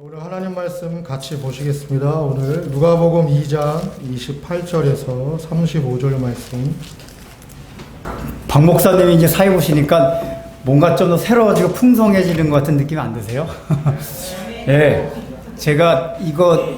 오늘 하나님 말씀 같이 보시겠습니다. 오늘 누가복음 2장 28절에서 35절 말씀. 박 목사님이 이제 사회 보시니까 뭔가 좀 더 새로워지고 풍성해지는 것 같은 느낌이 안 드세요? 예. 제가 이거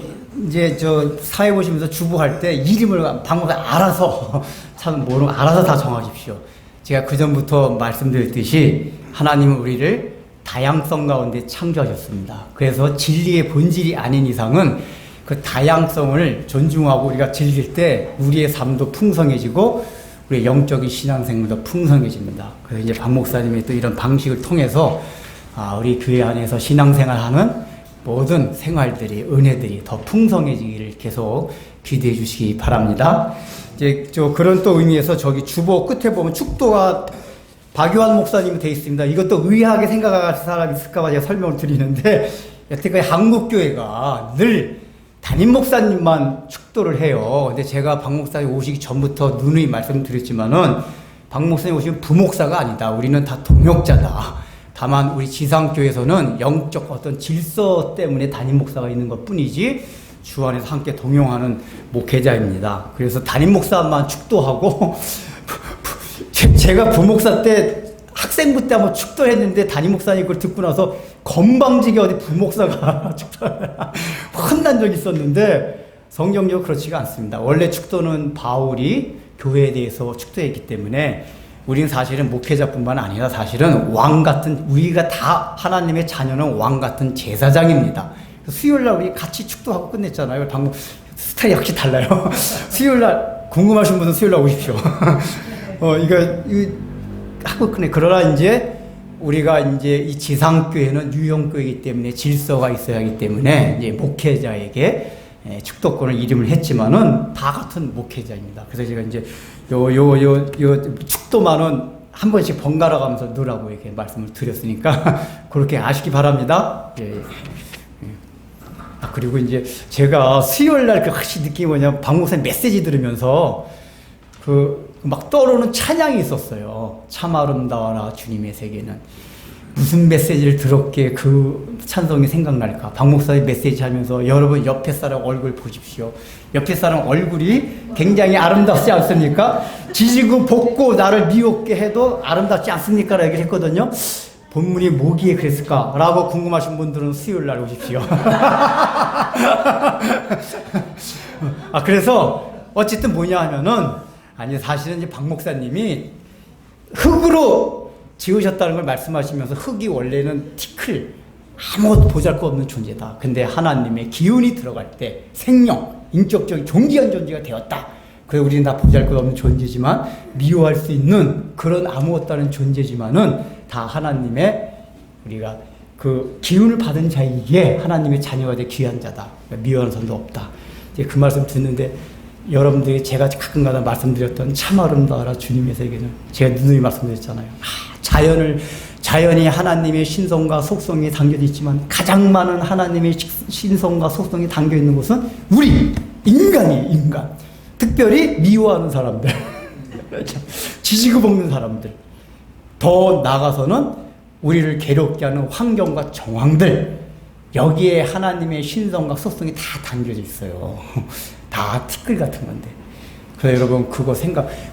이제 저 사회 보시면서 주부할 때 이름을 박 목사 알아서 참 모르고 알아서 다 정하십시오. 제가 그전부터 말씀드렸듯이 하나님은 우리를 다양성 가운데 창조하셨습니다. 그래서 진리의 본질이 아닌 이상은 그 다양성을 존중하고 우리가 즐길 때 우리의 삶도 풍성해지고 우리의 영적인 신앙생활도 풍성해집니다. 그래서 이제 박 목사님의 또 이런 방식을 통해서 우리 교회 안에서 신앙생활하는 모든 생활들이, 은혜들이 더 풍성해지기를 계속 기대해 주시기 바랍니다. 이제 그런 또 의미에서 저기 주보 끝에 보면 축도가 박유한 목사님이 되어 있습니다. 이것도 의아하게 생각할 사람이 있을까봐 제가 설명을 드리는데, 여태까지 한국교회가 늘 담임 목사님만 축도를 해요. 근데 제가 박 목사님 오시기 전부터 누누이 말씀드렸지만은, 박 목사님 오시면 부목사가 아니다. 우리는 다 동역자다. 다만 우리 지상교회에서는 영적 어떤 질서 때문에 담임 목사가 있는 것 뿐이지, 주 안에서 함께 동용하는 목회자입니다. 그래서 담임 목사만 축도하고, 제가 부목사 때 학생부 때 한번 축도했는데 담임 목사님 그걸 듣고 나서 건방지게 어디 부목사가 혼난 적이 있었는데, 성경적으로 그렇지가 않습니다. 원래 축도는 바울이 교회에 대해서 축도했기 때문에 우리는 사실은 목회자뿐만 아니라 사실은 왕 같은, 우리가 다 하나님의 자녀는 왕 같은 제사장입니다. 수요일날 우리 같이 축도하고 끝냈잖아요. 방금 스타일이 역시 달라요. 수요일날 궁금하신 분은 수요일날 오십시오. 이거 하고 끝내. 그러나 이제 우리가 이제 이 지상교회는 유형교회이기 때문에 질서가 있어야 하기 때문에 이제 목회자에게 축도권을 이름을 했지만은 다 같은 목회자입니다. 그래서 제가 이제 요 축도만은 한 번씩 번갈아 가면서 넣으라고 이렇게 말씀을 드렸으니까 그렇게 아시기 바랍니다. 예. 그리고 이제 제가 수요일 날 확실히 느낀 게 뭐냐면, 박 목사님 메시지 들으면서 막 떠오르는 찬양이 있었어요. 참 아름다워라 주님의 세계는. 무슨 메시지를 들었기에 그 찬송이 생각날까? 박 목사님 메시지 하면서 여러분 옆에 사람 얼굴 보십시오. 옆에 사람 얼굴이 굉장히 아름답지 않습니까? 지지고 볶고 나를 미웠게 해도 아름답지 않습니까? 라고 얘기를 했거든요. 본문이 뭐기에 그랬을까? 라고 궁금하신 분들은 수요일 날 오십시오. 그래서 어쨌든 뭐냐 하면은, 사실은 이제 박 목사님이 흙으로 지으셨다는 걸 말씀하시면서, 흙이 원래는 티클, 아무것도 보잘것없는 존재다. 근데 하나님의 기운이 들어갈 때 생명, 인격적인 존귀한 존재가 되었다. 그래서 우리는 다 보잘것없는 존재지만, 미워할 수 있는 그런 아무것도 아닌 존재지만은 다 하나님의, 우리가 그 기운을 받은 자이기에 하나님의 자녀가 돼 귀한 자다. 그러니까 미워하는 사람도 없다. 이제 그 말씀 듣는데, 여러분들이 제가 가끔가다 말씀드렸던 참 아름다워라 주님의 세계는, 제가 누누이 말씀드렸잖아요. 자연이 하나님의 신성과 속성이 담겨져 있지만 가장 많은 하나님의 신성과 속성이 담겨 있는 곳은 우리 인간. 특별히 미워하는 사람들, 지지고 볶는 사람들, 더 나아가서는 우리를 괴롭게 하는 환경과 정황들, 여기에 하나님의 신성과 속성이 다 담겨져 있어요. 다 티끌 같은 건데. 그래서 여러분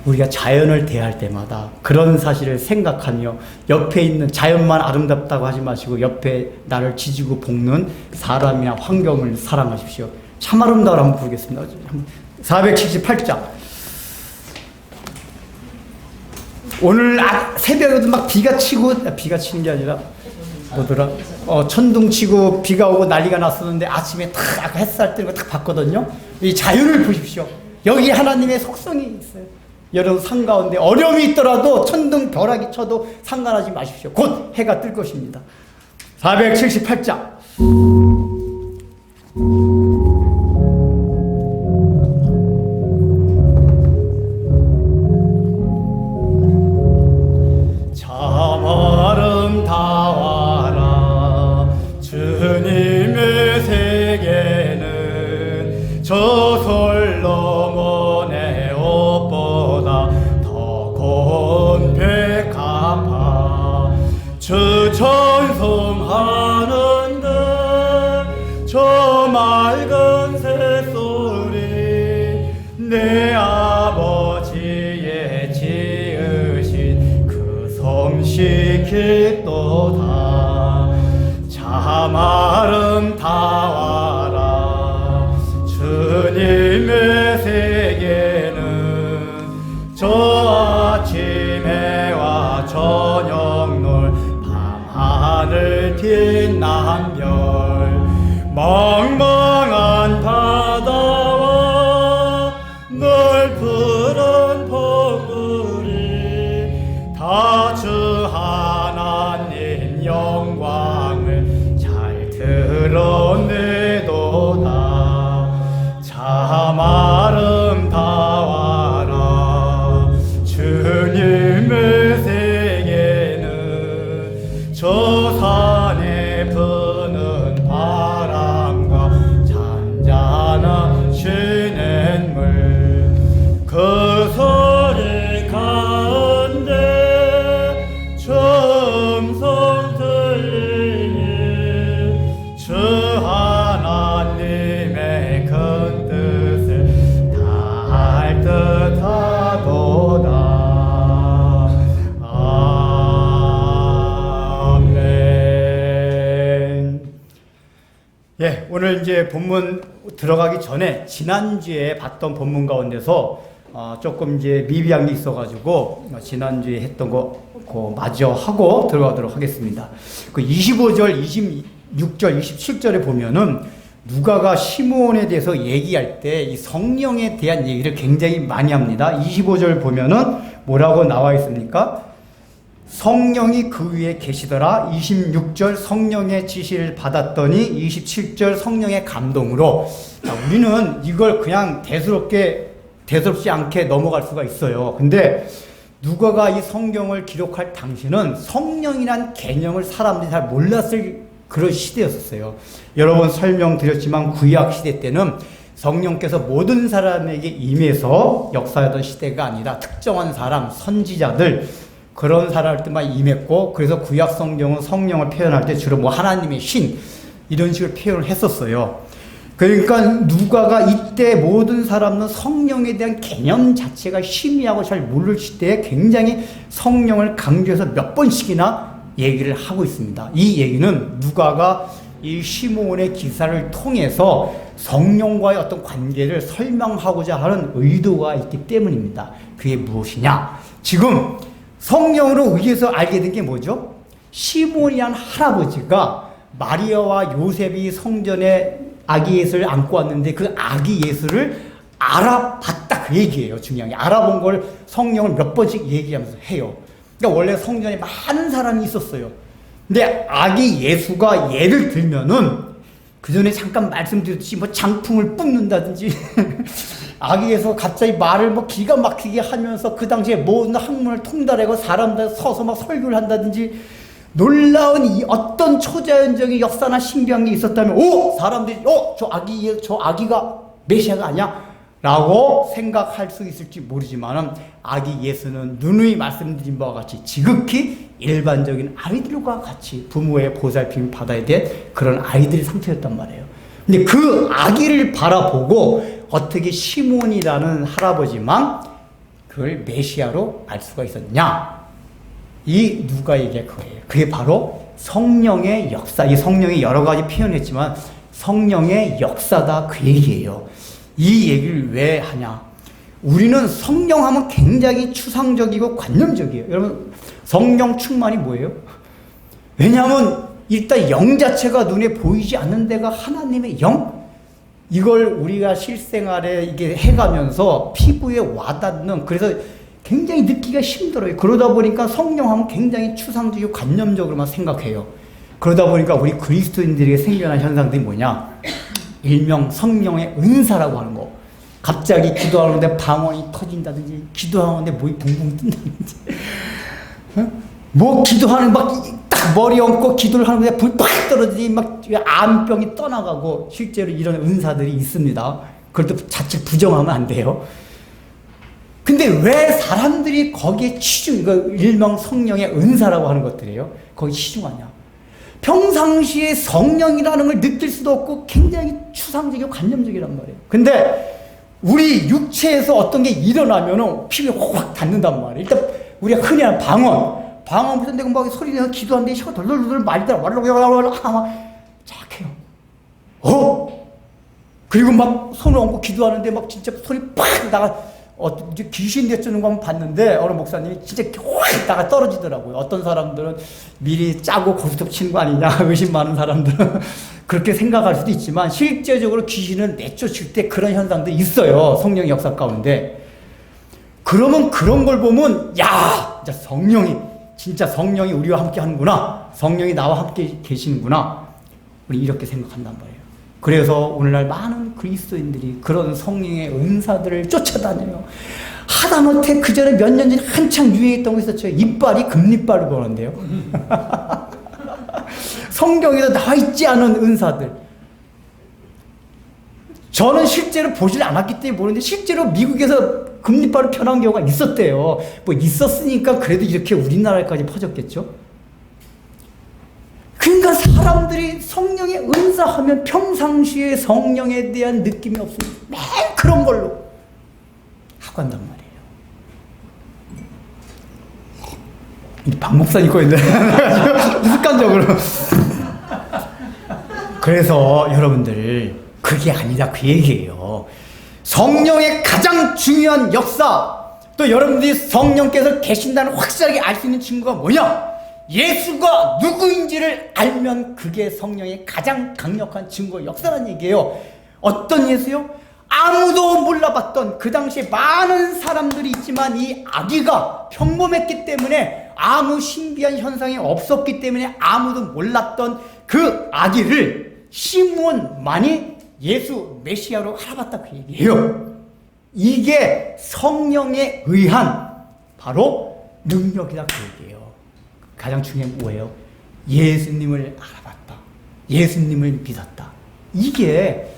우리가 자연을 대할 때마다 그런 사실을 생각하며, 옆에 있는 자연만 아름답다고 하지 마시고 옆에 나를 지지고 볶는 사람이나 환경을 사랑하십시오. 참 아름다워라 한번 부르겠습니다. 478장. 오늘 새벽에도 막 비가 치는 게 아니라 뭐더라? 천둥 치고 비가 오고 난리가 났었는데, 아침에 탁 햇살 뜨는 거 딱 봤거든요. 이 자연을 보십시오. 여기 하나님의 속성이 있어요. 여러분 산 가운데 어려움이 있더라도 천둥 벼락이 쳐도 상관하지 마십시오. 곧 해가 뜰 것입니다. 478장. 전성하는데 깊도다. 자마름 다와라. 주님의 세계는 저 아침해와 저녁놀 밤하늘 빛남별茫茫한 바다와 넓은 포물이 다 주 하나님 영광을 잘 드러내도다. 참 아름다워라. 주님의 세계는 저 산에 부는 바람과 잔잔한 쉬는 물, 그 소리 가운데 음성 들리니 주 하나님의 큰 뜻을 다할 듯하도다. 아멘. 예, 오늘 이제 본문 들어가기 전에 지난주에 봤던 본문 가운데서 조금 이제 미비한 게 있어가지고 지난주에 했던 거 마저 하고 들어가도록 하겠습니다. 그 25절, 26절, 27절에 보면은 누가가 시므온에 대해서 얘기할 때 이 성령에 대한 얘기를 굉장히 많이 합니다. 25절 보면은 뭐라고 나와 있습니까? 성령이 그 위에 계시더라. 26절 성령의 지시를 받았더니 27절 성령의 감동으로. 자, 우리는 이걸 그냥 대수롭지 않게 넘어갈 수가 있어요. 근데 누가가 이 성경을 기록할 당시는 성령이란 개념을 사람들이 잘 몰랐을 그런 시대였었어요. 여러 번 설명드렸지만 구약 시대 때는 성령께서 모든 사람에게 임해서 역사하던 시대가 아니라 특정한 사람, 선지자들 그런 사람들만 임했고, 그래서 구약 성경은 성령을 표현할 때 주로 뭐 하나님의 신 이런 식으로 표현을 했었어요. 그러니까 누가가 이때 모든 사람은 성령에 대한 개념 자체가 희미하고 잘 모를 시대에 굉장히 성령을 강조해서 몇 번씩이나 얘기를 하고 있습니다. 이 얘기는 누가가 이 시므온의 기사를 통해서 성령과의 어떤 관계를 설명하고자 하는 의도가 있기 때문입니다. 그게 무엇이냐? 지금 성령으로 의해서 알게 된 게 뭐죠? 시므온이라는 할아버지가 마리아와 요셉이 성전에 아기 예수를 안고 왔는데 그 아기 예수를 알아봤다, 그 얘기예요. 중요한 게 알아본 걸 성령을 몇 번씩 얘기하면서 해요. 그러니까 원래 성전에 많은 사람이 있었어요. 근데 아기 예수가 예를 들면은 그 전에 잠깐 말씀드렸듯이 뭐 장풍을 뿜는다든지 아기 예수가 갑자기 말을 뭐 기가 막히게 하면서 그 당시에 모든 학문을 통달하고 사람들 서서 막 설교를 한다든지 놀라운 이 어떤 초자연적인 역사나 신기한 게 있었다면, 사람들이 저 아기가 메시아가 아니야? 라고 생각할 수 있을지 모르지만 아기 예수는 누누이 말씀드린 바와 같이 지극히 일반적인 아이들과 같이 부모의 보살핌을 받아야 될 그런 아이들의 상태였단 말이에요. 근데 그 아기를 바라보고 어떻게 시몬이라는 할아버지만 그걸 메시아로 알 수가 있었냐? 이 누가 얘기할 거예요. 그게 바로 성령의 역사. 이 성령이 여러 가지 표현했지만 성령의 역사다, 그 얘기예요. 이 얘기를 왜 하냐? 우리는 성령 하면 굉장히 추상적이고 관념적이에요. 여러분, 성령 충만이 뭐예요? 왜냐하면 일단 영 자체가 눈에 보이지 않는 데가 하나님의 영? 이걸 우리가 실생활에 이게 해가면서 피부에 와닿는, 그래서 굉장히 듣기가 힘들어요. 그러다 보니까 성령 하면 굉장히 추상적이고 관념적으로만 생각해요. 그러다 보니까 우리 그리스도인들에게 생겨난 현상들이 뭐냐? 일명 성령의 은사라고 하는 거. 갑자기 기도하는데 방언이 터진다든지, 기도하는데 목이 붕붕 뜬다든지, 뭐 기도하는 딱 머리 얹고 기도를 하는데 불 팍 떨어지니 막 암병이 떠나가고, 실제로 이런 은사들이 있습니다. 그걸 또 자칫 부정하면 안 돼요. 근데 왜 사람들이 거기에 일명 성령의 은사라고 하는 것들이에요? 거기 치중하냐? 평상시에 성령이라는 걸 느낄 수도 없고 굉장히 추상적이고 관념적이란 말이에요. 근데 우리 육체에서 어떤 게 일어나면은 피부에 확 닿는단 말이에요. 일단 우리가 흔히 하는 방언 무슨 내가 막 소리 내서 기도하는데 혀가 덜덜덜 말이더라. 왈랄왈랄 착해요. 그리고 막 손을 얹고 기도하는데 막 진짜 손이 팍 나가, 이제 귀신 내쫓는 거 한번 봤는데, 어느 목사님이 진짜 확 나가 떨어지더라고요. 어떤 사람들은 미리 짜고 고스톱 치는 거 아니냐, 의심 많은 사람들은 그렇게 생각할 수도 있지만, 실제적으로 귀신을 내쫓을 때 그런 현상도 있어요. 성령의 역사 가운데. 그러면 그런 걸 보면, 야, 진짜 성령이 우리와 함께 하는구나. 성령이 나와 함께 계시는구나. 우리 이렇게 생각한단 말이에요. 그래서 오늘날 많은 그리스도인들이 그런 성령의 은사들을 쫓아다녀요. 하다못해 그 전에 몇 년 전에 한창 유행했던 거 있었죠. 이빨이 금리빨로 보는데요. 성경에도 나와 있지 않은 은사들. 저는 실제로 보질 않았기 때문에 모르는데, 실제로 미국에서 금리빨로 변한 경우가 있었대요. 뭐 있었으니까 그래도 이렇게 우리나라까지 퍼졌겠죠. 그러니까 사람들이 성령의 은사하면 평상시에 성령에 대한 느낌이 없으면 맨 그런 걸로 하고 간단 말이에요. 박 목사님 거 있네. 습관적으로. 그래서 여러분들, 그게 아니다 그 얘기예요. 성령의 가장 중요한 역사, 또 여러분들이 성령께서 계신다는 확실하게 알 수 있는 증거가 뭐냐? 예수가 누구인지를 알면 그게 성령의 가장 강력한 증거 역사라는 얘기예요. 어떤 예수요? 아무도 몰라봤던, 그 당시에 많은 사람들이 있지만 이 아기가 평범했기 때문에, 아무 신비한 현상이 없었기 때문에 아무도 몰랐던 그 아기를 시므온만이 예수 메시아로 알아봤다 그 얘기예요. 이게 성령에 의한 바로 능력이다 그 얘기예요. 가장 중요한 게 뭐예요? 예수님을 알아봤다. 예수님을 믿었다. 이게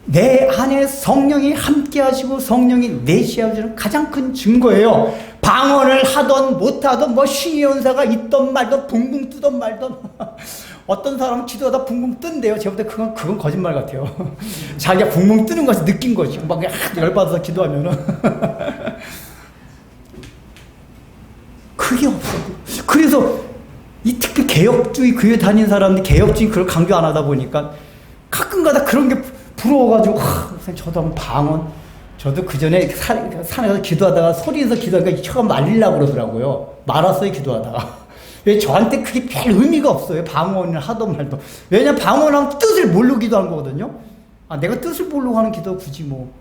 내 안에 성령이 함께 하시고 성령이 내시하시는 가장 큰 증거예요. 방언을 하던 못하던, 뭐 신의 연사가 있던 말던, 붕붕 뜨던 말던. 어떤 사람은 기도하다 붕붕 뜬대요. 제가 볼 때 그건 거짓말 같아요. 자기가 붕붕 뜨는 것을 느낀 거지. 막 열받아서 기도하면은. 그게 없어도. 그래서 이 특히 개혁주의 교회 다니는 사람들, 개혁주의 그걸 강조 안 하다 보니까 가끔가다 그런 게 부러워가지고, 저도 한번 방언, 저도 그 전에 산에 가서 기도하다가 소리에서 기도하니까 혀가 말리려고 그러더라고요. 말았어요, 기도하다가. 왜 저한테 그게 별 의미가 없어요. 방언을 하던 말도. 왜냐면 방언하면 뜻을 모르고 기도하는 거거든요. 내가 뜻을 모르고 하는 기도 굳이 뭐.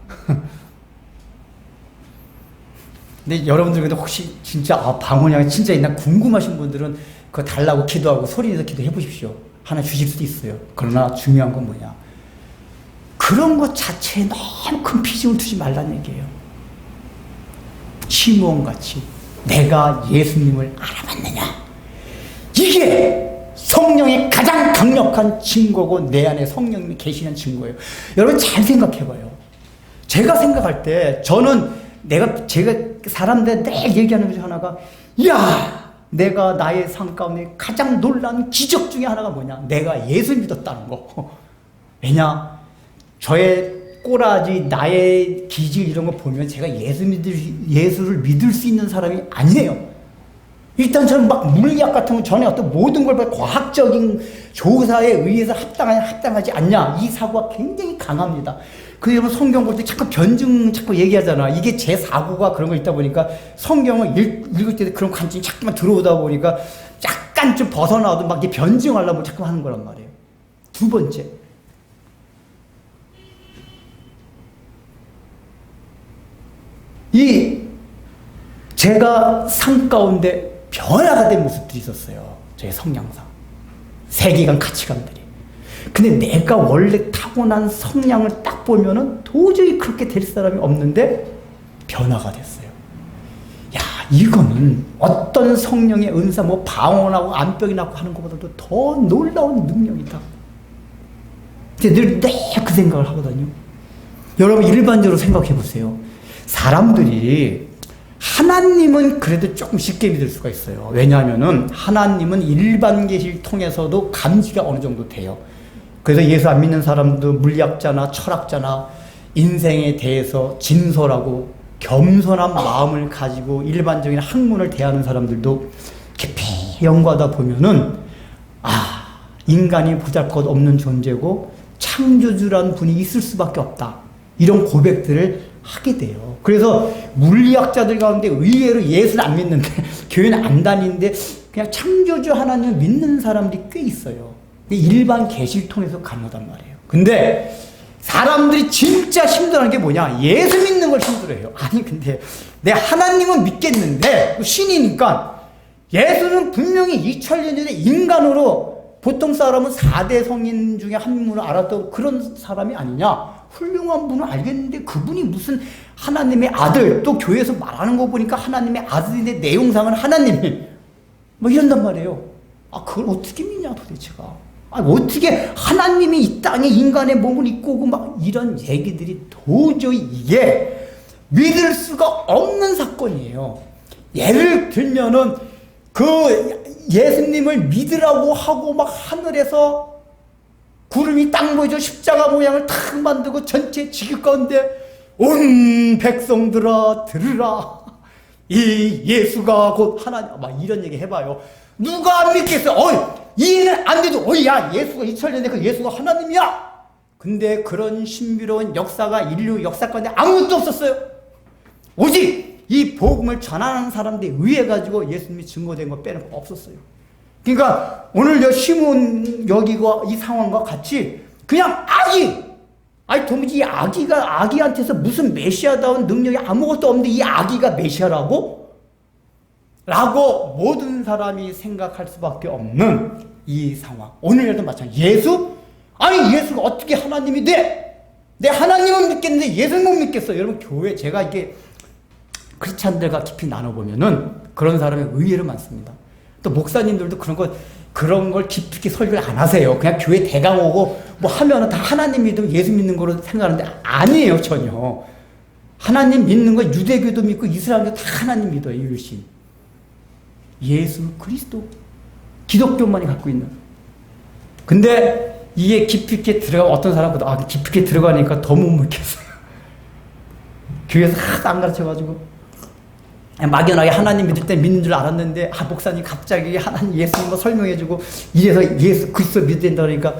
근데 여러분들 혹시 진짜 방언이 진짜 있나 궁금하신 분들은 그거 달라고 기도하고 소리내서 기도해 보십시오. 하나 주실 수도 있어요. 그러나 중요한 건 뭐냐? 그런 것 자체에 너무 큰 비중을 두지 말라는 얘기예요. 시므온같이 내가 예수님을 알아봤느냐? 이게 성령의 가장 강력한 증거고 내 안에 성령님이 계시는 증거예요. 여러분 잘 생각해봐요. 제가 생각할 때 저는 제가 사람들 늘 얘기하는 것 중 하나가, 내가 나의 삶 가운데 가장 놀라운 기적 중에 하나가 뭐냐? 내가 예수 믿었다는 거. 왜냐? 저의 꼬라지, 나의 기질 이런 거 보면 제가 예수를 믿을 수 있는 사람이 아니에요. 일단 저는 막 물리학 같은 거 전에 어떤 모든 걸 과학적인 조사에 의해서 합당하지 않냐. 이 사고가 굉장히 강합니다. 그래서 여러분 성경 볼 때 자꾸 변증 자꾸 얘기하잖아. 이게 제 사고가 그런 거 있다 보니까 성경을 읽을 때 그런 관점이 자꾸만 들어오다 보니까 약간 좀 벗어나도 막 변증하려고 자꾸 하는 거란 말이에요. 두 번째. 제가 삶 가운데 변화가 된 모습들이 있었어요. 저의 성향상. 세계관, 가치관들이. 근데 내가 원래 타고난 성향을 딱 보면은 도저히 그렇게 될 사람이 없는데 변화가 됐어요. 이거는 어떤 성령의 은사, 방언하고 안병이 낫고 하는 것보다도 더 놀라운 능력이다. 늘 그 생각을 하거든요. 여러분 일반적으로 생각해 보세요. 사람들이 하나님은 그래도 조금 쉽게 믿을 수가 있어요. 왜냐하면은 하나님은 일반 계시를 통해서도 감지가 어느 정도 돼요. 그래서 예수 안 믿는 사람도 물리학자나 철학자나 인생에 대해서 진솔하고 겸손한 마음을 가지고 일반적인 학문을 대하는 사람들도 깊이 연구하다 보면은 인간이 보잘것없는 존재고 창조주라는 분이 있을 수밖에 없다. 이런 고백들을 하게 돼요. 그래서 물리학자들 가운데 의외로 예수를 안 믿는데 교회는 안 다니는데 그냥 창조주 하나님을 믿는 사람들이 꽤 있어요. 일반 계시를 통해서 가능하단 말이에요. 근데 사람들이 진짜 힘들어하는 게 뭐냐? 예수 믿는 걸 힘들어해요. 아니 근데 내 하나님은 믿겠는데 신이니까 예수는 분명히 2000년 전에 인간으로 보통 사람은 4대 성인 중에 한 분을 알았던 그런 사람이 아니냐? 훌륭한 분을 알겠는데 그분이 무슨 하나님의 아들, 또 교회에서 말하는 거 보니까 하나님의 아들인데 내용상은 하나님이 뭐 이런단 말이에요. 그걸 어떻게 믿냐 도대체가. 어떻게 하나님이 이 땅에 인간의 몸을 입고 오고 막 이런 얘기들이 도저히 이게 믿을 수가 없는 사건이에요. 예를 들면은 그 예수님을 믿으라고 하고 막 하늘에서 구름이 딱 보이죠. 십자가 모양을 탁 만들고 전체 지길 가운데 온 백성들아 들으라. 이 예수가 곧 하나님. 막 이런 얘기 해봐요. 누가 안 믿겠어? 이해는 안 돼도 야 예수가 2000년대 그 예수가 하나님이야. 근데 그런 신비로운 역사가 인류 역사 가운데 아무것도 없었어요. 오직 이 복음을 전하는 사람들에 의해 가지고 예수님이 증거된 거 빼놓고 없었어요. 그러니까 오늘 시몬 여기가 이 상황과 같이 그냥 도무지 이 아기한테서 무슨 메시아다운 능력이 아무것도 없는데 이 아기가 메시아라고? 라고 모든 사람이 생각할 수밖에 없는 이 상황. 오늘도 마찬가지. 예수가 어떻게 하나님이 돼? 내 하나님은 믿겠는데 예수는 못 믿겠어. 여러분 교회 제가 이게 크리스찬들과 깊이 나눠보면은 그런 사람이 의외로 많습니다. 또 목사님들도 그런 걸 깊이 설교를 안 하세요. 그냥 교회 대강 오고 뭐 하면은 다 하나님 믿으면 예수 믿는 거로 생각하는데 아니에요, 전혀. 하나님 믿는 거 유대교도 믿고 이슬람도 다 하나님 믿어요, 유일신. 예수 그리스도. 기독교만이 갖고 있는. 근데 이게 깊이 있게 어떤 사람보다 깊이 있게 들어가니까 더 못 믿겠어요. 교회에서 하나도 안 가르쳐가지고. 막연하게 하나님 믿을 때 믿는 줄 알았는데 목사님 갑자기 하나님 예수님 거 설명해주고 이래서 예수 그리스도 믿어야 된다 그러니까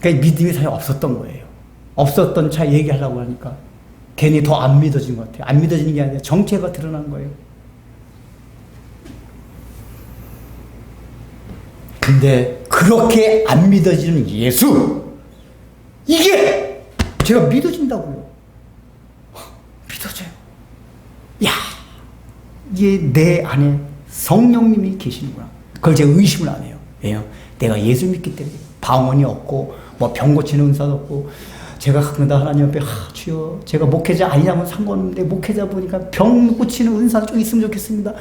믿음이 사실 없었던 거예요. 없었던 차 얘기하려고 하니까 괜히 더 안 믿어진 것 같아요. 안 믿어지는 게 아니라 정체가 드러난 거예요. 근데 그렇게 안 믿어지는 예수, 이게 제가 믿어진다고요. 믿어져요. 이게 내 안에 성령님이 계시는구나. 그걸 제가 의심을 안 해요. 왜요? 내가 예수 믿기 때문에 방언이 없고 뭐 병 고치는 은사도 없고 제가 가끔다 하나님 앞에 주여 제가 목회자 아니냐면 상관없는데 목회자 보니까 병 고치는 은사도 좀 있으면 좋겠습니다.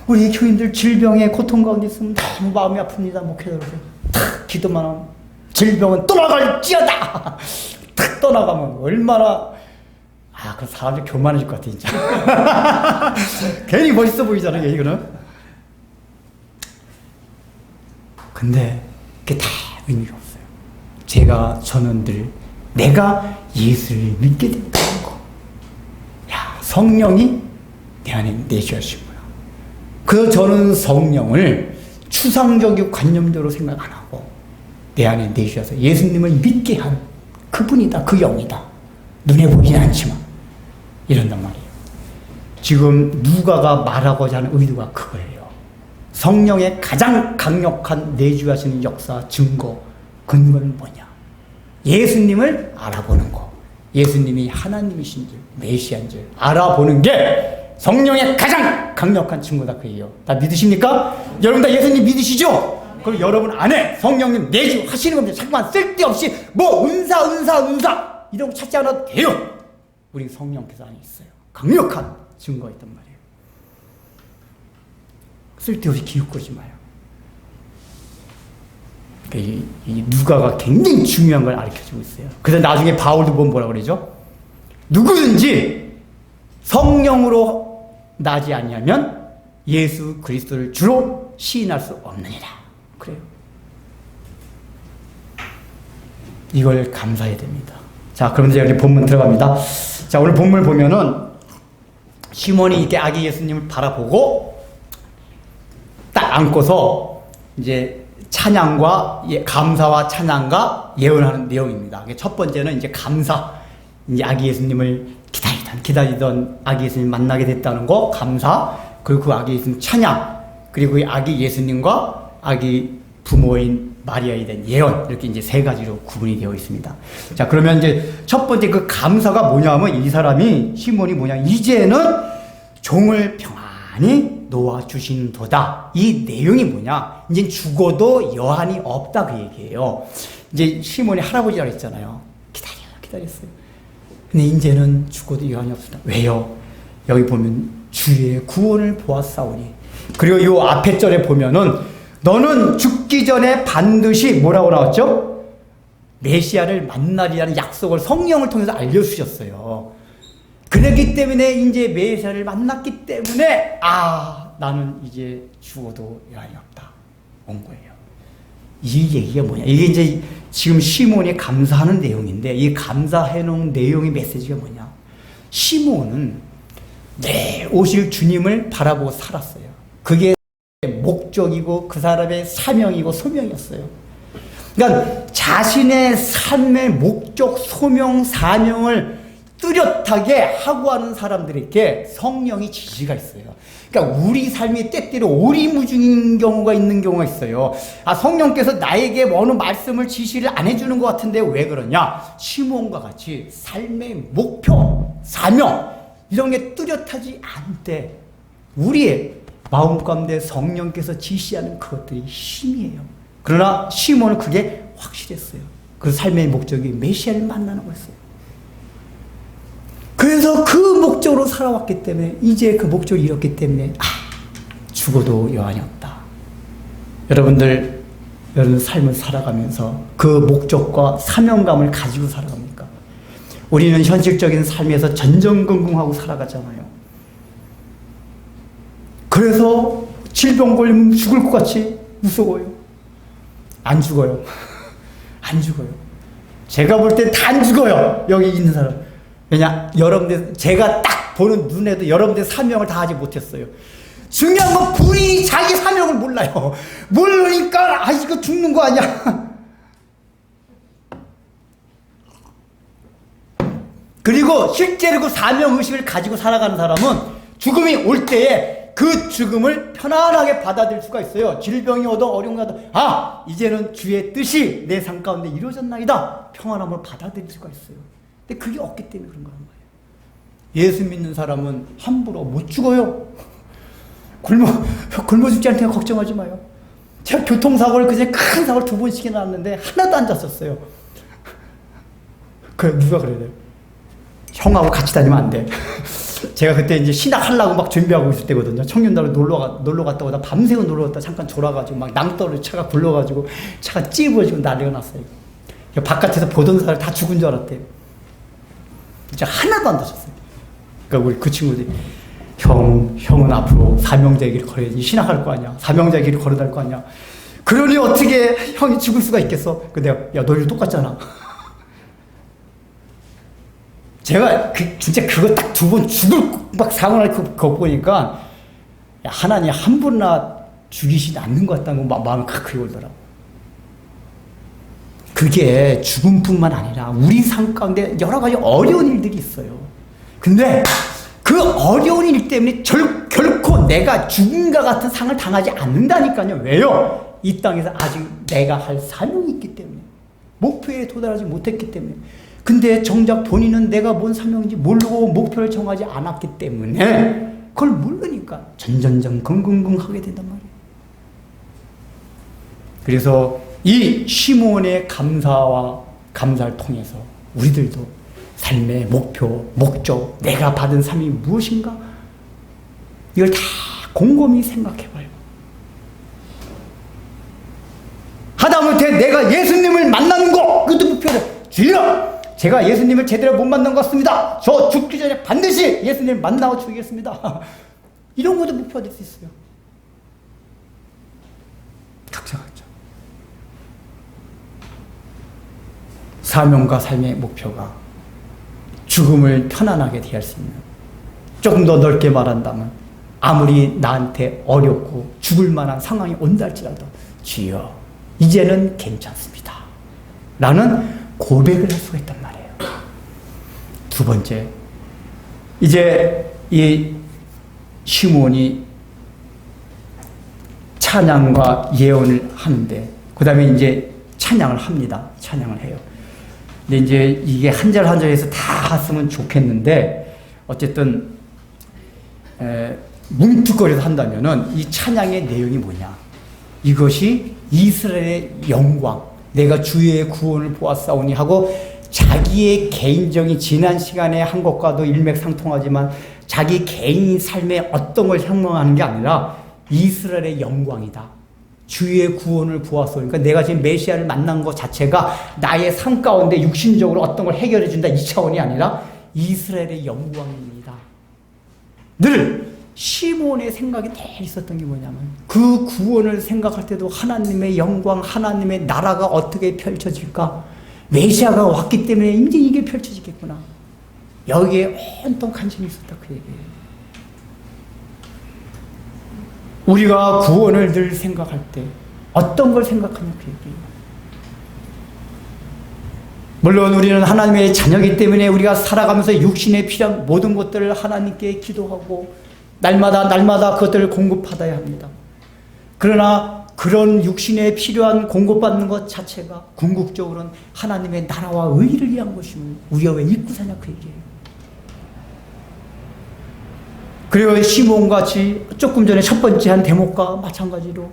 우리 교인들 질병에 고통 가운데 있으면 너무 마음이 아픕니다. 목회자로서 탁 기도만 하면 질병은 떠나갈지어다. 탁 떠나가면 얼마나 그 사람들 교만해질 것 같아, 진짜. 괜히 멋있어 보이잖아요, 이거는. 근데, 그게 다 의미가 없어요. 저는 늘, 내가 예수를 믿게 된다는 거. 성령이 내 안에 내주하시구나. 저는 성령을 추상적이고 관념적으로 생각 안 하고, 내 안에 내주셔서 예수님을 믿게 한 그분이다, 그 영이다. 눈에 보이진 않지만. 이런단 말이에요. 지금 누가가 말하고자 하는 의도가 그거예요. 성령의 가장 강력한 내주하시는 역사, 증거, 근거는 뭐냐? 예수님을 알아보는 거. 예수님이 하나님이신 줄, 메시아인 줄 알아보는 게 성령의 가장 강력한 증거다 그예요. 다 믿으십니까? 여러분 다 예수님 믿으시죠? 그럼 여러분 안에 성령님 내주하시는 겁니다. 잠깐만 쓸데없이 뭐 은사 이런 거 찾지 않아도 돼요. 우리 성령께서 안에 있어요. 강력한 증거가 있단 말이에요. 쓸데없이 기웃거리지 마요. 이 누가가 굉장히 중요한 걸 가르쳐주고 있어요. 그래서 나중에 바울도 보면 뭐라 그러죠? 누구든지 성령으로 나지 아니하면 예수 그리스도를 주로 시인할 수 없느니라. 그래요. 이걸 감사해야 됩니다. 자, 그럼 이제 여기 본문 들어갑니다. 자, 오늘 본문을 보면은 시몬이 이렇게 아기 예수님을 바라보고 딱 안고서 이제 찬양과 감사와 찬양과 예언하는 내용입니다. 첫 번째는 이제 감사, 이제 아기 예수님을 기다리던 아기 예수님 만나게 됐다는 거, 감사, 그리고 그 아기 예수님 찬양, 그리고 이 아기 예수님과 아기 부모인 마리아에 대한 예언, 이렇게 이제 세 가지로 구분이 되어 있습니다. 자, 그러면 이제 첫 번째 그 감사가 뭐냐면 이 사람이 시몬이 뭐냐, 이제는 종을 평안히 놓아주신도다. 이 내용이 뭐냐, 이제 죽어도 여한이 없다, 그 얘기예요. 이제 시몬이 할아버지라고 했잖아요. 기다렸어요. 근데 이제는 죽어도 여한이 없다. 왜요? 여기 보면 주의 구원을 보았사오니. 그리고 요 앞에 절에 보면은 너는 죽기 전에 반드시 뭐라고 나왔죠? 메시아를 만나리라는 약속을 성령을 통해서 알려주셨어요. 그랬기 때문에 이제 메시아를 만났기 때문에 나는 이제 죽어도 여한이 없다. 온 거예요. 이 얘기가 뭐냐? 이게 이제 지금 시몬이 감사하는 내용인데, 이 감사해놓은 내용의 메시지가 뭐냐? 시몬은 오실 주님을 바라보고 살았어요. 그게 목적이고 그 사람의 사명이고 소명이었어요. 그러니까 자신의 삶의 목적, 소명, 사명을 뚜렷하게 하고 하는 사람들에게 성령이 지시가 있어요. 그러니까 우리 삶이 때때로 오리무중인 경우가 있는 경우가 있어요. 성령께서 나에게 어느 말씀을 지시를 안 해주는 것 같은데 왜 그러냐? 시몬과 같이 삶의 목표, 사명 이런 게 뚜렷하지 않대. 우리의 마음 가운데 성령께서 지시하는 그것들이 힘이에요. 그러나 시몬은 그게 확실했어요. 그 삶의 목적이 메시아를 만나는 거였어요. 그래서 그 목적으로 살아왔기 때문에 이제 그 목적을 이뤘기 때문에 죽어도 여한이 없다. 여러분들 삶을 살아가면서 그 목적과 사명감을 가지고 살아갑니까? 우리는 현실적인 삶에서 전전긍긍하고 살아가잖아요. 그래서 질병 걸리면 죽을 것 같이 무서워요. 안 죽어요. 안 죽어요. 제가 볼 때 다 안 죽어요. 여기 있는 사람. 왜냐? 여러분들, 제가 딱 보는 눈에도 여러분들 사명을 다 하지 못했어요. 중요한 건 본인이 자기 사명을 몰라요. 모르니까, 이거 죽는 거 아니야. 그리고 실제로 그 사명의식을 가지고 살아가는 사람은 죽음이 올 때에 그 죽음을 편안하게 받아들일 수가 있어요. 질병이 오든 어려움이 오든 이제는 주의 뜻이 내 삶 가운데 이루어졌나이다. 평안함을 받아들일 수가 있어요. 근데 그게 없기 때문에 그런 거란 말이에요. 예수 믿는 사람은 함부로 못 죽어요. 굶어 죽지 않을 테니까 걱정하지 마요. 제가 교통사고를 그제 큰 사고를 2번씩이나 났는데 하나도 안 다쳤어요. 그 누가 그래요? 형하고 같이 다니면 안 돼. 제가 그때 이제 신학하려고 막 준비하고 있을 때거든요. 청년단으로 놀러 갔다 오다 밤새고 놀러 갔다 잠깐 졸아가지고 막 낭떠러지 차가 굴러가지고 차가 찌부어지고 난리가 났어요. 바깥에서 보던 사람이 다 죽은 줄 알았대요. 진짜 하나도 안 다쳤어요. 그러니까 우리 그 친구들이 형은 앞으로 사명자의 길을 걸어야지. 신학할 거 아니야. 사명자의 길을 걸어갈 거 아니야. 그러니 어떻게 형이 죽을 수가 있겠어? 근데 내가 너희들 똑같잖아. 제가 진짜 그거 딱 2번 죽을 막 상황을 그거 보니까 하나님 한 분이나 죽이시지 않는 것 같다는 거 마음이 크게 걸더라고. 그게 죽음뿐만 아니라 우리 삶 가운데 여러 가지 어려운 일들이 있어요. 근데 그 어려운 일 때문에 결코 내가 죽음과 같은 상을 당하지 않는다니까요. 왜요? 이 땅에서 아직 내가 할 사명이 있기 때문에, 목표에 도달하지 못했기 때문에. 근데 정작 본인은 내가 뭔 사명인지 모르고 목표를 정하지 않았기 때문에 그걸 모르니까 전전긍긍 하게 된단 말이에요. 그래서 이 시몬의 감사를 통해서 우리들도 삶의 목표, 목적, 내가 받은 삶이 무엇인가? 이걸 다 곰곰이 생각해봐요. 하다못해 내가 예수님을 만나는 거, 그것도 목표를 주여! 제가 예수님을 제대로 못 만난 것 같습니다. 저 죽기 전에 반드시 예수님을 만나고 죽이겠습니다. 이런 것도 목표가 될 수 있어요. 각자. 사명과 삶의 목표가 죽음을 편안하게 대할 수 있는, 조금 더 넓게 말한다면 아무리 나한테 어렵고 죽을 만한 상황이 온다 할지라도 주여 이제는 괜찮습니다 라는 고백을 할 수가 있단 말이에요. 두 번째, 이제 이 시므온이 찬양과 예언을 하는데 그 다음에 이제 찬양을 합니다. 찬양을 해요. 근데 이제 이게 한 절 한 절에서 다 했으면 좋겠는데 어쨌든 뭉툭거려서 한다면은 이 찬양의 내용이 뭐냐? 이것이 이스라엘의 영광, 내가 주의 구원을 보았사오니 하고 자기의 개인적인 지난 시간에 한 것과도 일맥상통하지만 자기 개인 삶의 어떤 걸 향망하는 게 아니라 이스라엘의 영광이다. 주의 구원을 보았소. 그러니까 내가 지금 메시아를 만난 것 자체가 나의 삶 가운데 육신적으로 어떤 걸 해결해 준다 이 차원이 아니라 이스라엘의 영광입니다. 늘 시므온의 생각이 늘 있었던 게 뭐냐면 그 구원을 생각할 때도 하나님의 영광, 하나님의 나라가 어떻게 펼쳐질까? 메시아가 왔기 때문에 이제 이게 펼쳐지겠구나. 여기에 온통 관심이 있었다 그 얘기예요. 우리가 구원을 늘 생각할 때 어떤 걸 생각하냐 그 얘기예요. 물론 우리는 하나님의 자녀이기 때문에 우리가 살아가면서 육신에 필요한 모든 것들을 하나님께 기도하고 날마다 그것들을 공급받아야 합니다. 그러나 그런 육신에 필요한 공급받는 것 자체가 궁극적으로는 하나님의 나라와 의를 위한 것이면 우리가 왜 잊고 사냐 그 얘기예요. 그리고 시므온같이 조금 전에 첫 번째 한 대목과 마찬가지로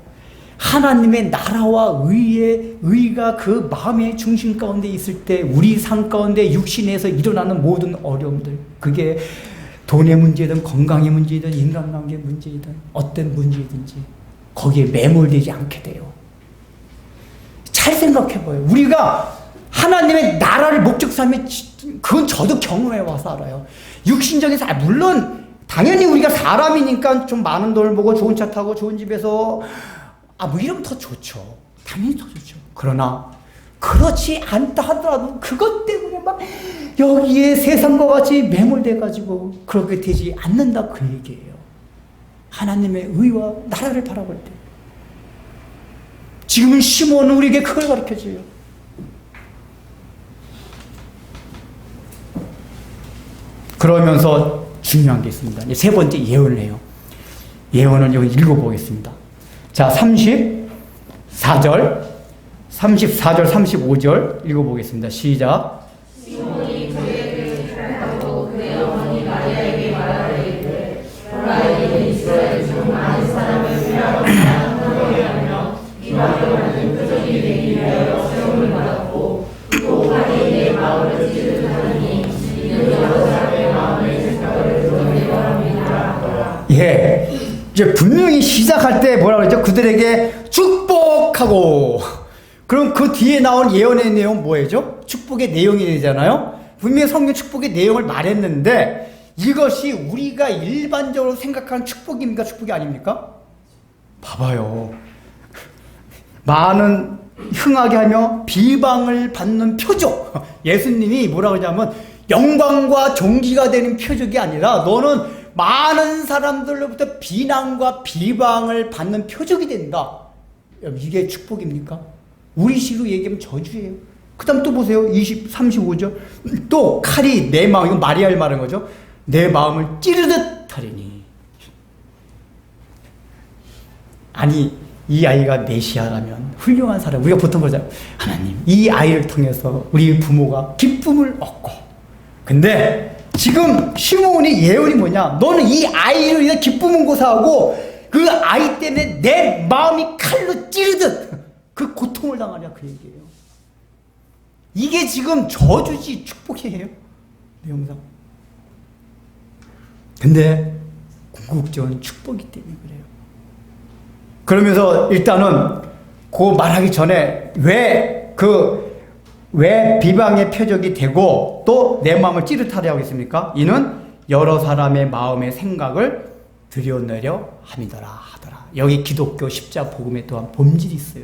하나님의 나라와 의가 그 마음의 중심 가운데 있을 때 우리 삶 가운데 육신에서 일어나는 모든 어려움들, 그게 돈의 문제든 건강의 문제든 인간관계 문제이든 어떤 문제이든지 거기에 매몰되지 않게 돼요. 잘 생각해봐요. 우리가 하나님의 나라를 목적 삼에 그건 저도 경험해 와서 알아요. 육신적인 삶, 물론 당연히 우리가 사람이니까 좀 많은 돈을 보고 좋은 차 타고 좋은 집에서 뭐 이러면 더 좋죠. 당연히 더 좋죠. 그러나 그렇지 않다 하더라도 그것 때문에 막 여기에 세상과 같이 매몰돼가지고 그렇게 되지 않는다 그 얘기예요. 하나님의 의와 나라를 바라볼 때. 지금은 시므온은 우리에게 그걸 가르쳐줘요. 그러면서 중요한 게 있습니다. 이제 세 번째 예언을 해요. 예언을 여기 읽어보겠습니다. 자, 34절, 35절 읽어보겠습니다. 시작. 시몬이 그에게 생각하고 그의 어머니 마리아에게 말하되 보라 이는 이스라엘 중 많은 사람을 위하여 기막혀하는 표적이 되기 위하여 세움을 받았고 또 환히 내 마음을 찌르하니 이는 여러 사람의 마음의 생각을 드러내려 함이라. 예, 이제 분명히 시작할 때 뭐라 그랬죠? 그들에게 축복하고. 그럼 그 뒤에 나온 예언의 내용 뭐예요? 축복의 내용이 되잖아요. 분명히 성경 축복의 내용을 말했는데 이것이 우리가 일반적으로 생각하는 축복입니까? 축복이 아닙니까? 봐봐요. 많은 흥하게 하며 비방을 받는 표적. 예수님이 뭐라 그러냐면 영광과 존귀가 되는 표적이 아니라 너는 많은 사람들로부터 비난과 비방을 받는 표적이 된다. 이게 축복입니까? 우리식으로 얘기하면 저주예요. 그 다음 또 보세요. 35절. 또 칼이 내 마음, 이건 마리아를 말하는 거죠. 내 마음을 찌르듯 하리니. 아니, 이 아이가 메시아라면 훌륭한 사람. 우리가 보통 그러잖아요. 하나님, 이 아이를 통해서 우리 부모가 기쁨을 얻고. 근데 지금 시므온의 예언이 뭐냐? 너는 이 아이를 위해 기쁨은 고사하고 그 아이 때문에 내 마음이 칼로 찌르듯 그 고통을 당하냐 그 얘기예요. 이게 지금 저주지 축복이에요. 내용상. 근데 궁극적인 축복이기 때문에 그래요. 그러면서 일단은 그 말하기 전에 왜 비방의 표적이 되고 또 내 마음을 찌릿하려 하겠습니까? 이는 여러 사람의 마음의 생각을 들여내려 함이더라 하더라. 여기 기독교 십자 복음에 또한 본질이 있어요.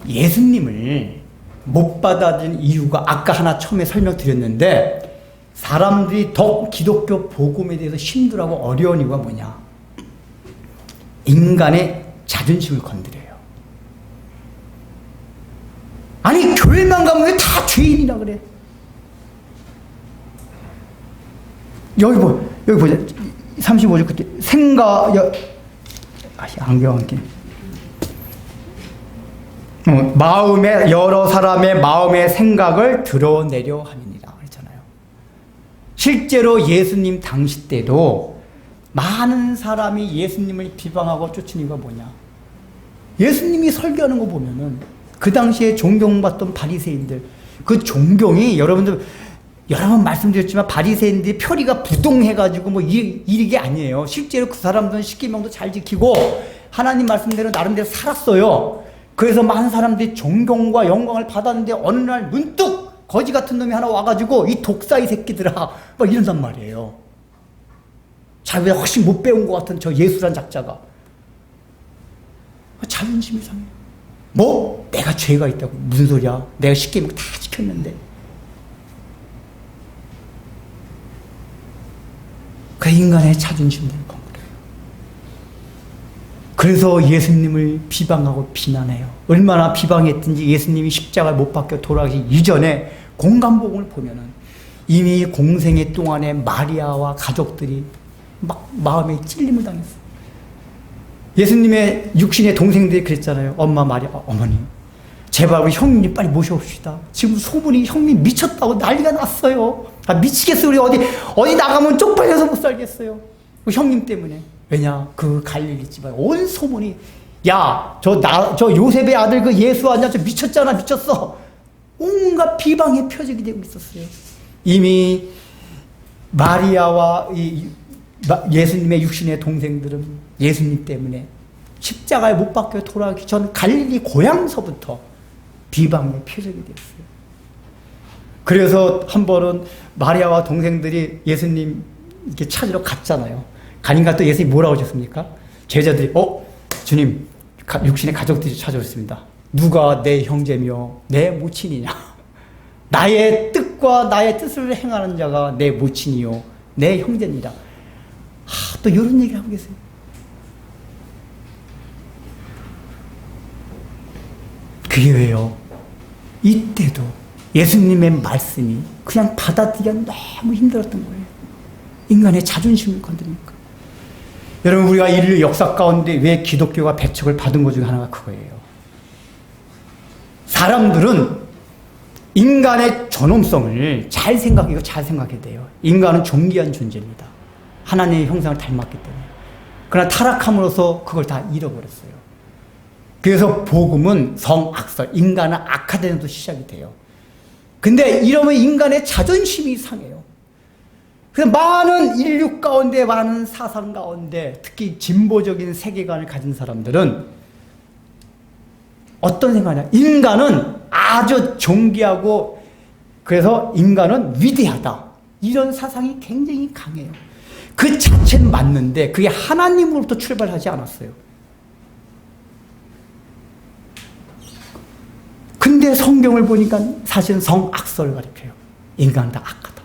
예수님을 못 받아들인 이유가 아까 하나 처음에 설명드렸는데 사람들이 더 기독교 복음에 대해서 힘들어하고 어려운 이유가 뭐냐? 인간의 자존심을 건드려요. 아니 교회만 가면 왜 다 죄인이라 그래? 여기 보자. 35절 끝에 안경 안게. 마음에 여러 사람의 마음의 생각을 드러내려 함이니라 그랬잖아요. 실제로 예수님 당시 때도 많은 사람이 예수님을 비방하고 쫓은 이유가 뭐냐? 예수님이 설교하는 거 보면은 그 당시에 존경받던 바리새인들, 그 존경이 여러분들 여러 번 말씀드렸지만 바리새인들의 표리가 부동해가지고 뭐 이게 아니에요. 실제로 그 사람들은 십계명도 잘 지키고 하나님 말씀대로 나름대로 살았어요. 그래서 많은 사람들이 존경과 영광을 받았는데 어느 날 문득 거지 같은 놈이 하나 와가지고 이 독사이 새끼들아 막 이런단 말이에요. 자기보다 훨씬 못 배운 것 같은 저 예수란 작자가 자존심이 상해요. 뭐? 내가 죄가 있다고. 무슨 소리야? 내가 십계명 다 지켰는데. 그 인간의 자존심들을 건드려요. 그래서 예수님을 비방하고 비난해요. 얼마나 비방했든지 예수님이 십자가를 못 박혀 돌아가기 이전에 공간복음을 보면은 이미 공생애 동안에 마리아와 가족들이 막 마음에 찔림을 당했어요. 예수님의 육신의 동생들이 그랬잖아요. 엄마 마리아, 어머니 제발 우리 형님 빨리 모셔옵시다. 지금 소문이 형님 미쳤다고 난리가 났어요. 미치겠어요. 우리 어디 나가면 쪽팔려서 못 살겠어요. 형님 때문에. 왜냐? 그 갈릴리 집안 온 소문이 야, 저 요셉의 아들 그 예수 아니야? 저 미쳤잖아, 미쳤어. 온갖 비방의 표적이 되고 있었어요. 이미 마리아와 예수님의 육신의 동생들은 예수님 때문에 십자가에 못 박혀 돌아가기 전 갈릴리 고향서부터 비방의 표적이 됐어요. 그래서 한 번은 마리아와 동생들이 예수님 이렇게 찾으러 갔잖아요. 가니까 또 예수님이 뭐라고 하셨습니까? 제자들이 주님 육신의 가족들이 찾아오셨습니다. 누가 내 형제며 내 모친이냐? 나의 뜻과 나의 뜻을 행하는 자가 내 모친이요 내 형제니라. 또 이런 얘기를 하고 계세요. 그게 왜요? 이때도 예수님의 말씀이 그냥 받아들이기가 너무 힘들었던 거예요. 인간의 자존심을 건드리니까. 여러분 우리가 인류 역사 가운데 왜 기독교가 배척을 받은 것 중에 하나가 그거예요. 사람들은 인간의 존엄성을 잘 생각해야 돼요. 인간은 존귀한 존재입니다. 하나님의 형상을 닮았기 때문에. 그러나 타락함으로써 그걸 다 잃어버렸어요. 그래서 복음은 성악설, 인간은 악화되는 시작이 돼요. 근데 이러면 인간의 자존심이 상해요. 그래서 많은 인류 가운데, 많은 사상 가운데, 특히 진보적인 세계관을 가진 사람들은 어떤 생각이냐? 인간은 아주 존귀하고, 그래서 인간은 위대하다. 이런 사상이 굉장히 강해요. 그 자체는 맞는데, 그게 하나님으로부터 출발하지 않았어요. 근데 성경을 보니까 사실은 성악설을 가리켜요. 인간은 다 악하다.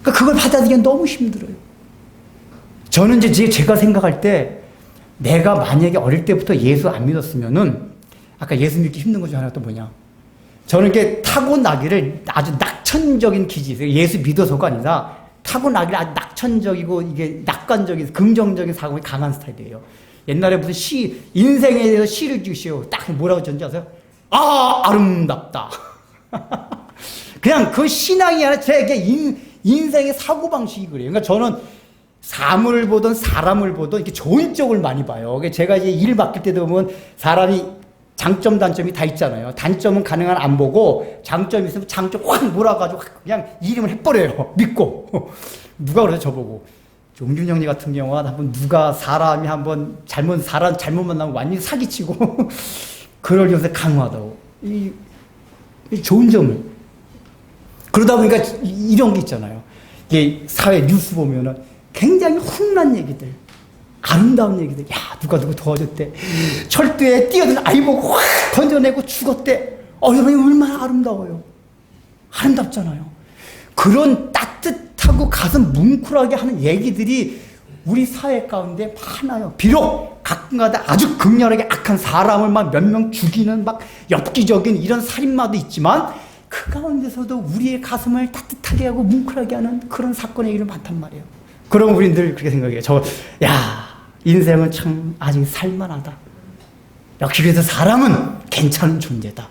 그러니까 그걸 받아들이기가 너무 힘들어요. 저는 이제 제가 생각할 때 내가 만약에 어릴 때부터 예수 안 믿었으면은 아까 예수 믿기 힘든 것 중에 하나가 또 뭐냐. 저는 이렇게 타고나기를 아주 낙천적인 기질이 있어요. 예수 믿어서가 아니라 타고나기를 아주 낙천적이고 이게 낙관적인 긍정적인 사고가 강한 스타일이에요. 옛날에 무슨 인생에 대해서 시를 주시오. 딱 뭐라고 전지 아세요? 아름답다. 그냥 그 신앙이 아니라 제 인생의 사고방식이 그래요. 그러니까 저는 사물을 보든 사람을 보든 이렇게 좋은 쪽을 많이 봐요. 제가 이제 일 맡길 때도 보면 사람이 장점, 단점이 다 있잖아요. 단점은 가능한 안 보고 장점이 있으면 장점 확 몰아가지고 그냥 이름을 해버려요. 믿고. 누가 그래서 저보고. 용준 형님 같은 경우는 한번 누가 사람이 한번 잘못 만나면 완전히 사기치고 그럴 요새 강화하다고. 이 좋은 점을. 그러다 보니까 이런 게 있잖아요. 이게 사회 뉴스 보면은 굉장히 훈훈한 얘기들, 아름다운 얘기들. 야, 누가 누구 도와줬대. 철도에 뛰어든 아이 보고 확 던져내고 죽었대. 여러분 얼마나 아름다워요. 아름답잖아요. 그런 따뜻하고 가슴 뭉클하게 하는 얘기들이 우리 사회 가운데 많아요. 비록 가끔가다 아주 극렬하게 악한 사람을 막 몇 명 죽이는 막 엽기적인 이런 살인마도 있지만 그 가운데서도 우리의 가슴을 따뜻하게 하고 뭉클하게 하는 그런 사건의 얘기를 많단 말이에요. 그럼 우리는 늘 그렇게 생각해요. 인생은 참 아직 살만하다. 역시 그래서 사람은 괜찮은 존재다.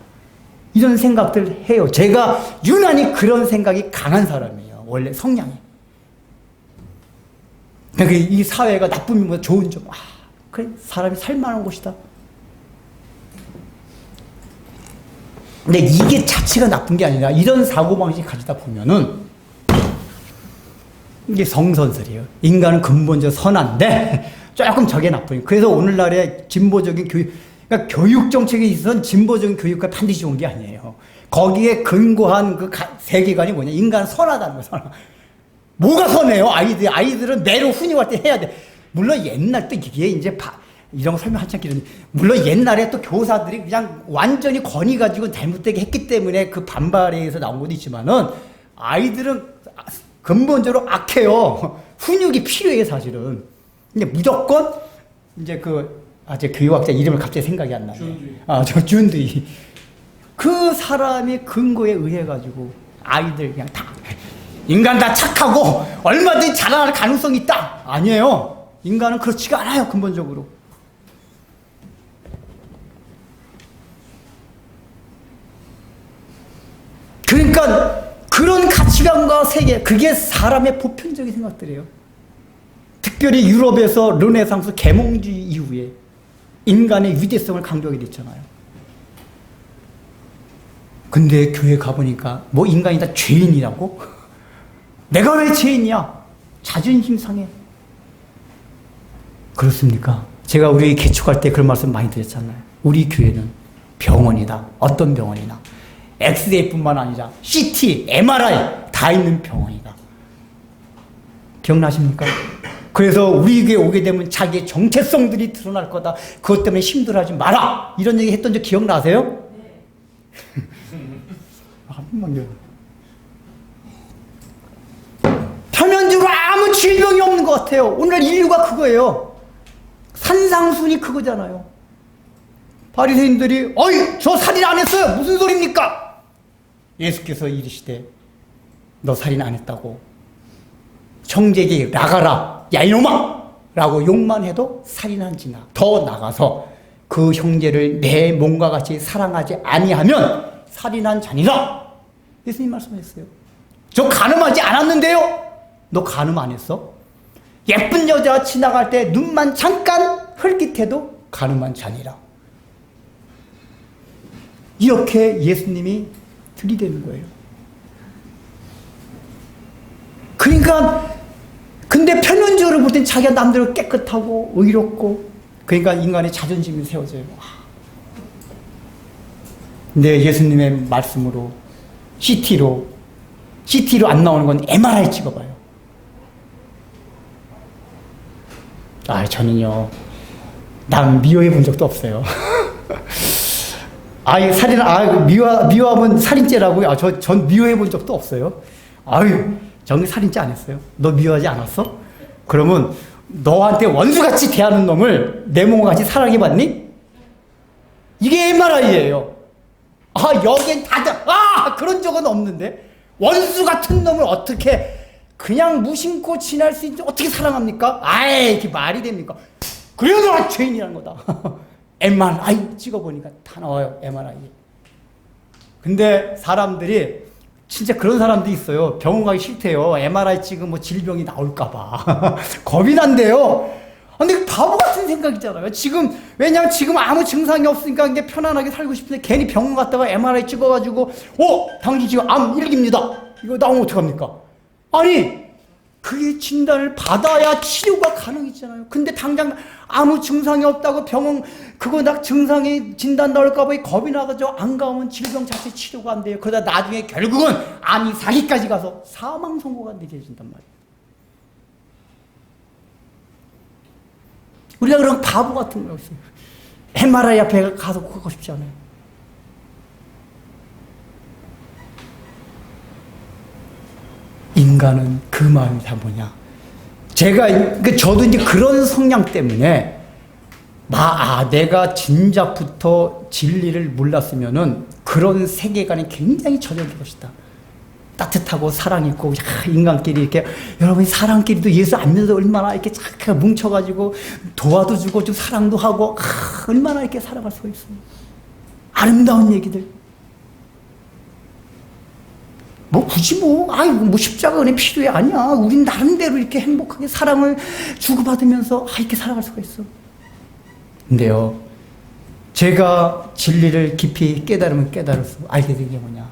이런 생각들 해요. 제가 유난히 그런 생각이 강한 사람이에요. 원래 성향이. 그러니까 이 사회가 나쁨이보다 좋은 점. 그래, 사람이 살만한 곳이다. 근데 이게 자체가 나쁜 게 아니라 이런 사고방식 가지다 보면은 이게 성선설이에요. 인간은 근본적으로 선한데 조금 저게 나쁘니까. 그래서 오늘날의 진보적인 그러니까 교육 정책에 있어서는 진보적인 교육과 반드시 좋은 게 아니에요. 거기에 근거한 그 세계관이 뭐냐? 인간은 선하다는 거예요. 선하. 뭐가 선해요? 아이들은 매로 훈육할 때 해야 돼. 물론 옛날 때 이게 이제 이런 거 설명 한참 길었는데, 물론 옛날에 또 교사들이 그냥 완전히 권위 가지고 잘못되게 했기 때문에 그 반발에 의해서 나온 것도 있지만은 아이들은 근본적으로 악해요. 훈육이 필요해요, 사실은. 근데 무조건 이제 제 교육학자 이름을 갑자기 생각이 안 나네. 준두이. 그 사람의 근거에 의해 가지고 아이들 그냥 다 인간 다 착하고 얼마든지 자라날 가능성이 있다. 아니에요. 인간은 그렇지가 않아요, 근본적으로. 그러니까 그런 가치관과 세계, 그게 사람의 보편적인 생각들이에요. 특별히 유럽에서 르네상스 계몽주의 이후에 인간의 위대성을 강조하게 됐잖아요. 근데 교회 가보니까 뭐 인간이 다 죄인이라고? 내가 왜 죄인이야? 자존심 상해. 그렇습니까? 제가 우리 개축할 때 그런 말씀 많이 드렸잖아요. 우리 교회는 병원이다. 어떤 병원이나. 엑스레이뿐만 아니라 CT, MRI 다 있는 병원이다. 기억나십니까? 그래서 우리 교회 오게 되면 자기의 정체성들이 드러날 거다. 그것 때문에 힘들어하지 마라. 이런 얘기 했던 적 기억나세요? 네. 한 번만요. 표면적으로 아무 질병이 없는 것 같아요. 오늘 인류가 그거예요. 산상순이 그거잖아요. 바리새인들이 저 살인 안 했어요. 무슨 소리입니까? 예수께서 이르시되 너 살인 안 했다고 형제에게 나가라 야 이놈아 라고 욕만 해도 살인한지나 더 나가서 그 형제를 내 몸과 같이 사랑하지 아니하면 살인한 자니라. 예수님 말씀하셨어요. 저 간음하지 않았는데요. 너 간음 안 했어? 예쁜 여자 지나갈 때 눈만 잠깐 흘깃해도 간음한 자니라. 이렇게 예수님이 들이대는 거예요. 그러니까 근데 표면적으로 볼 땐 자기가 남들을 깨끗하고 의롭고 그러니까 인간의 자존심이 세워져요. 근데 예수님의 말씀으로 CT로 안 나오는 건 MRI 찍어봐요. 저는요 남 미워해 본 적도 없어요. 미워하면 살인죄라고요. 전 미워해 본 적도 없어요. 저는 살인죄 안 했어요. 너 미워하지 않았어? 그러면 너한테 원수같이 대하는 놈을 내 몸같이 사랑해봤니? 이게 MRI예요. 여긴 다들 그런 적은 없는데 원수 같은 놈을 어떻게 그냥 무심코 지날 수 있지 어떻게 사랑합니까? 이게 말이 됩니까? 그래도 나 죄인이라는 거다. MRI 찍어보니까 다 나와요. MRI. 근데 사람들이 진짜 그런 사람도 있어요. 병원 가기 싫대요. MRI 찍으면 뭐 질병이 나올까봐. 겁이 난대요. 근데 바보 같은 생각이잖아요. 왜냐면 지금 아무 증상이 없으니까 이제 편안하게 살고 싶은데 괜히 병원 갔다가 MRI 찍어가지고, 당신 지금 암 1기입니다. 이거 나오면 어떡합니까? 그게 진단을 받아야 치료가 가능했잖아요. 근데 당장 아무 증상이 없다고 병원, 증상이 진단 나올까봐 겁이 나가지고 안 가면 질병 자체 치료가 안 돼요. 그러다 나중에 결국은 암이 사기까지 가서 사망 선고가 되게 해준단 말이에요. 우리가 그런 바보 같은 거 없어요. MRI 앞에 가서 그거 싶지 않아요. 인간은 그 마음이 다 뭐냐. 저도 이제 그런 성향 때문에, 내가 진작부터 진리를 몰랐으면은 그런 세계관이 굉장히 저절일 것이다. 따뜻하고 사랑 있고, 인간끼리 이렇게, 여러분이 사랑끼리도 예수 안 믿어도 얼마나 이렇게 착하게 뭉쳐가지고 도와도 주고 좀 사랑도 하고, 얼마나 이렇게 살아갈 수가 있어요. 아름다운 얘기들. 굳이 십자가 은혜 필요해. 아니야. 우린 나름대로 이렇게 행복하게 사랑을 주고받으면서, 이렇게 살아갈 수가 있어. 근데요, 제가 진리를 깊이 깨달으면 깨달을수록 알게 된 게 뭐냐.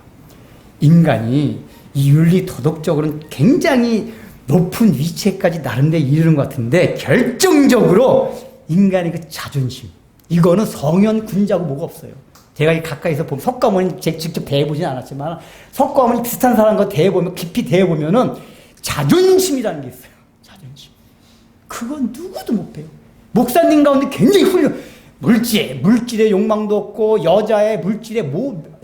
인간이 이 윤리 도덕적으로는 굉장히 높은 위치에까지 나름대로 이르는 것 같은데, 결정적으로 인간의 그 자존심. 이거는 성현 군자고 뭐가 없어요. 제가 가까이서 보면, 석가모니 직접 대해보진 않았지만, 석가모니 비슷한 사람과 대해보면, 깊이 대해보면은 자존심이라는 게 있어요. 자존심. 그건 누구도 못 배워. 목사님 가운데 굉장히 물질의 욕망도 없고, 여자의 물질의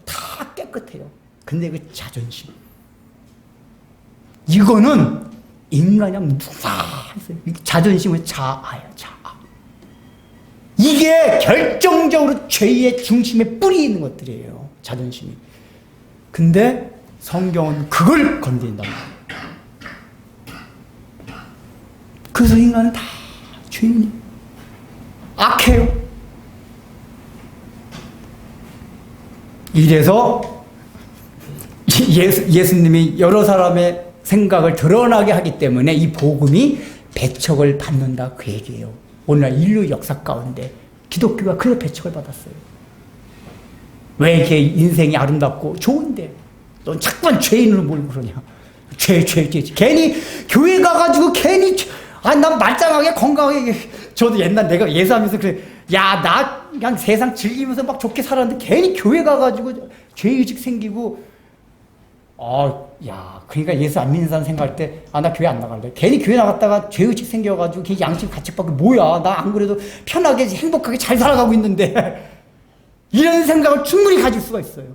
다 깨끗해요. 근데 그 자존심. 이거는 인간이 하면 누가 했어요. 자존심은 자아야, 자아. 이게 결정적으로 죄의 중심에 뿌리 있는 것들이에요. 자존심이. 근데 성경은 그걸 건드린단 말이에요. 그래서 인간은 다 죄인이에요. 악해요. 이래서 예수님이 여러 사람의 생각을 드러나게 하기 때문에 이 복음이 배척을 받는다, 그 얘기예요. 오늘날 인류 역사 가운데 기독교가 그래서 배척을 받았어요. 왜 이렇게 인생이 아름답고 좋은데 넌 자꾸만 죄인으로 몰고 그러냐. 죄. 괜히 교회 가가지고 난 말짱하게 건강하게. 저도 옛날 내가 예수하면서 그래. 나 그냥 세상 즐기면서 막 좋게 살았는데 괜히 교회 가가지고 죄의식 생기고. 그러니까 예수 안 믿는 사람 생각할 때, 나 교회 안 나갈래. 괜히 교회 나갔다가 죄의식 생겨가지고 괜히 양심 가책받고, 뭐야. 나 안 그래도 편하게 행복하게 잘 살아가고 있는데. 이런 생각을 충분히 가질 수가 있어요.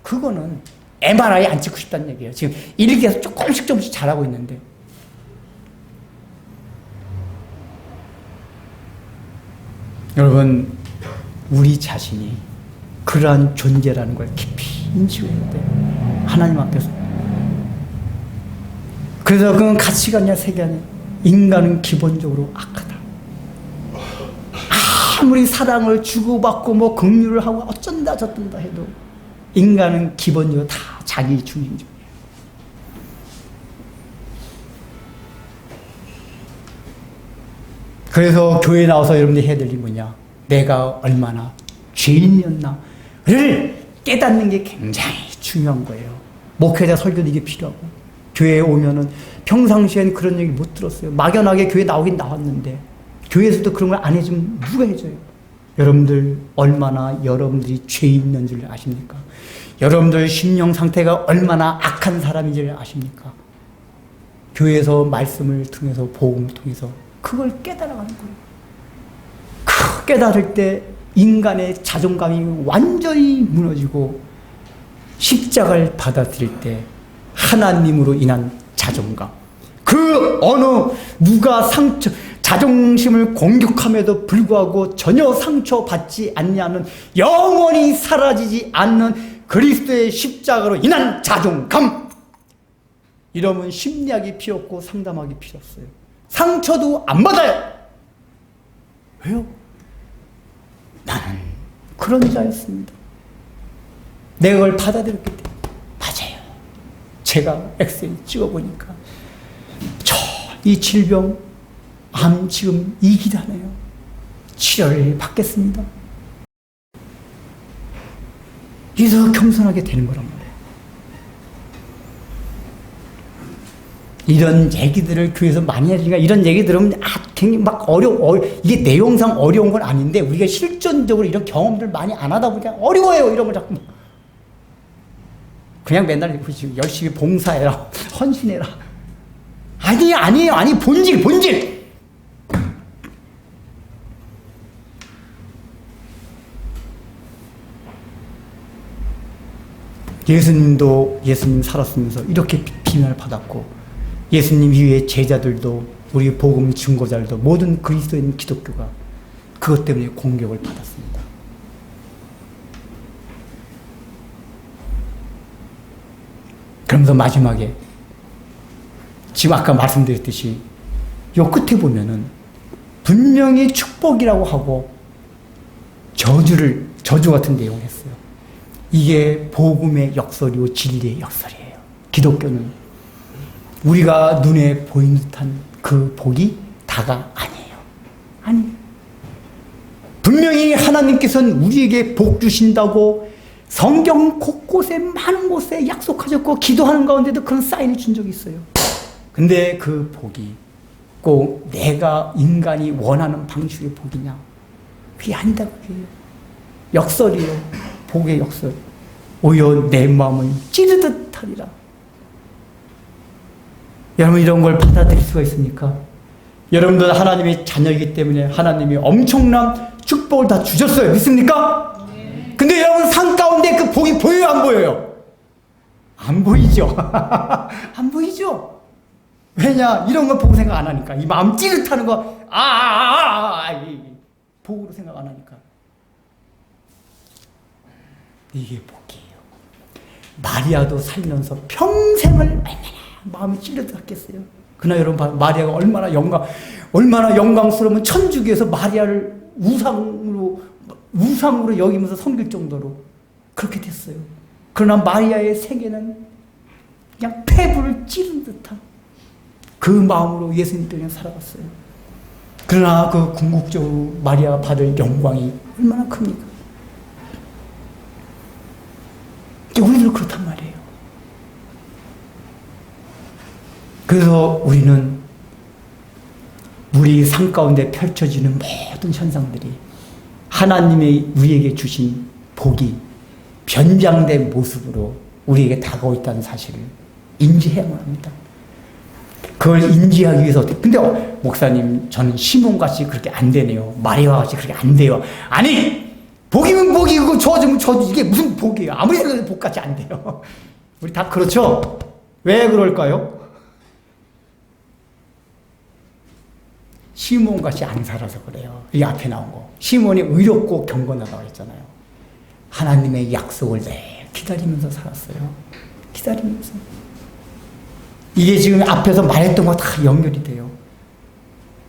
그거는 MRI 안 찍고 싶다는 얘기예요. 지금 일기에서 조금씩 잘하고 있는데. 여러분, 우리 자신이 그러한 존재라는 걸 깊이 인식해야 돼요. 하나님 앞에서. 그래서 그건 가치관이야, 세계관이야. 인간은 기본적으로 악하다. 아무리 사랑을 주고받고 긍휼을 하고 어쩐다 저쩐다 해도 인간은 기본적으로 다 자기 중심적이에요. 그래서 교회 나와서 여러분들이 해야 될 일이 뭐냐. 내가 얼마나 죄인이었나를 깨닫는 게 굉장히 중요한 거예요. 목회자 설교도 이게 필요하고, 교회에 오면은 평상시엔 그런 얘기 못 들었어요. 막연하게 교회 나오긴 나왔는데 교회에서도 그런 걸 안 해주면 누가 해줘요? 여러분들 얼마나 여러분들이 죄 있는 줄 아십니까? 여러분들 심령 상태가 얼마나 악한 사람인 줄 아십니까? 교회에서 말씀을 통해서, 복음을 통해서 그걸 깨달아가는 거예요. 그 깨달을 때 인간의 자존감이 완전히 무너지고, 십자가를 받아들일 때 하나님으로 인한 자존감, 누가 자존심을 공격함에도 불구하고 전혀 상처받지 않냐는, 영원히 사라지지 않는 그리스도의 십자가로 인한 자존감. 이러면 심리학이 필요 없고 상담하기 필요 없어요. 상처도 안 받아요. 왜요? 나는 그런 자였습니다. 내가 그걸 받아들였기 때문에. 맞아요. 제가 엑스레이 찍어보니까 이 질병, 암 지금 2기라네요. 치료를 받겠습니다. 이래서 겸손하게 되는 거란 말이에요. 이런 얘기들을 교회에서 많이 하니까, 이런 얘기 들으면 굉장히 막 이게 내용상 어려운 건 아닌데, 우리가 실존적으로 이런 경험들 많이 안 하다 보니까 어려워요. 이런 걸 자꾸 그냥 맨날 열심히 봉사해라, 헌신해라. 아니, 본질. 예수님도 예수님 살았으면서 이렇게 비난을 받았고, 예수님 이후에 제자들도 우리 복음 증거자들도 모든 그리스도인 기독교가 그것 때문에 공격을 받았습니다. 그러면서 마지막에 지금 아까 말씀드렸듯이 요 끝에 보면은 분명히 축복이라고 하고 저주 같은 내용을 했어요. 이게 복음의 역설이고 진리의 역설이에요. 기독교는 우리가 눈에 보이는 듯한 그 복이 다가 아니에요. 아니, 분명히 하나님께서는 우리에게 복 주신다고 성경 곳곳에 많은 곳에 약속하셨고 기도하는 가운데도 그런 사인을 준 적이 있어요. 근데 그 복이 꼭 내가 인간이 원하는 방식의 복이냐? 그게 아니다, 그게. 역설이에요. 복의 역설. 오히려 내 마음은 찌르듯 하리라. 여러분, 이런 걸 받아들일 수가 있습니까? 여러분들 하나님의 자녀이기 때문에 하나님이 엄청난 축복을 다 주셨어요. 믿습니까? 네. 근데 여러분, 산 가운데 그 복이 보여요, 안 보여요? 안 보이죠? 안 보이죠? 왜냐? 이런 걸 보고 생각 안 하니까. 이 마음 찌릿하는 거, 복으로 생각 안 하니까. 이게 복이에요. 마리아도 살면서 평생을 얼마나 마음이 찌릿했겠어요. 그러나 여러분, 마리아가 얼마나 영광스러우면 천주교에서 마리아를 우상으로 여기면서 섬길 정도로 그렇게 됐어요. 그러나 마리아의 생애는 그냥 폐부를 찌른 듯한 그 마음으로 예수님 때문에 살아갔어요. 그러나 그 궁극적으로 마리아가 받을 영광이 얼마나 큽니까? 우리도 그렇단 말이에요. 그래서 우리는 우리 삶 가운데 펼쳐지는 모든 현상들이 하나님의 우리에게 주신 복이 변장된 모습으로 우리에게 다가오고 있다는 사실을 인지해야만 합니다. 그걸 인지하기 위해서 근데 목사님, 저는 시몬같이 그렇게 안 되네요. 마리아같이 그렇게 안 돼요. 아니, 복이면 복이고 저주면 저주. 이게 무슨 복이에요? 아무리 생각해도 복같이 안 돼요. 우리 다 그렇죠? 왜 그럴까요? 시몬같이 안 살아서 그래요. 이 앞에 나온 거. 시몬이 의롭고 경건하다고 했잖아요. 하나님의 약속을 늘 기다리면서 살았어요. 기다리면서. 이게 지금 앞에서 말했던 거 다 연결이 돼요.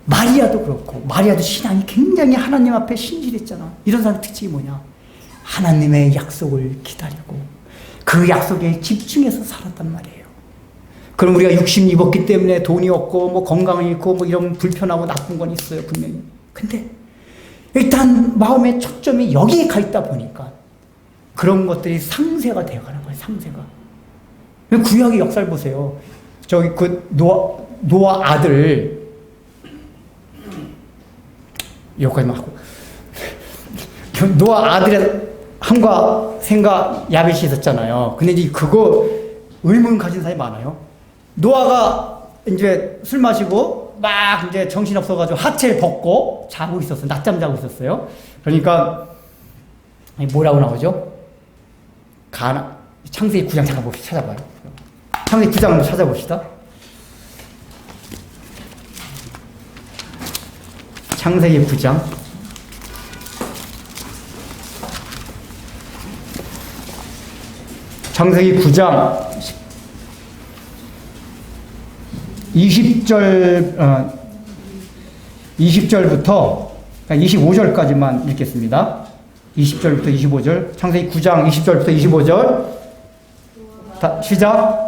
마리아도 그렇고, 마리아도 신앙이 굉장히 하나님 앞에 신실했잖아. 이런 사람의 특징이 뭐냐? 하나님의 약속을 기다리고 그 약속에 집중해서 살았단 말이에요. 그럼 우리가 육신 입었기 때문에 돈이 없고 뭐 건강을 잃고 뭐 이런 불편하고 나쁜 건 있어요, 분명히. 근데 일단 마음의 초점이 여기에 가 있다 보니까 그런 것들이 상세가 되어가는 거예요. 상세가. 구약의 역사를 보세요. 저기 그 노아 아들 여기까지만 하고 노아 아들의 함과 셈과 야벳이 있었잖아요. 근데 이제 그거 의문 가진 사람이 많아요. 노아가 이제 술 마시고 막 이제 정신 없어가지고 하체를 벗고 자고 있었어요. 낮잠 자고 있었어요. 그러니까 뭐라고 나오죠? 창세기 9장 잠깐 봅시다. 찾아봐요. 창세기 9장 한번 찾아봅시다. 창세기 9장. 창세기 9장 20절부터 25절까지만 읽겠습니다. 20절부터 25절. 창세기 9장 20절부터 25절. 시작.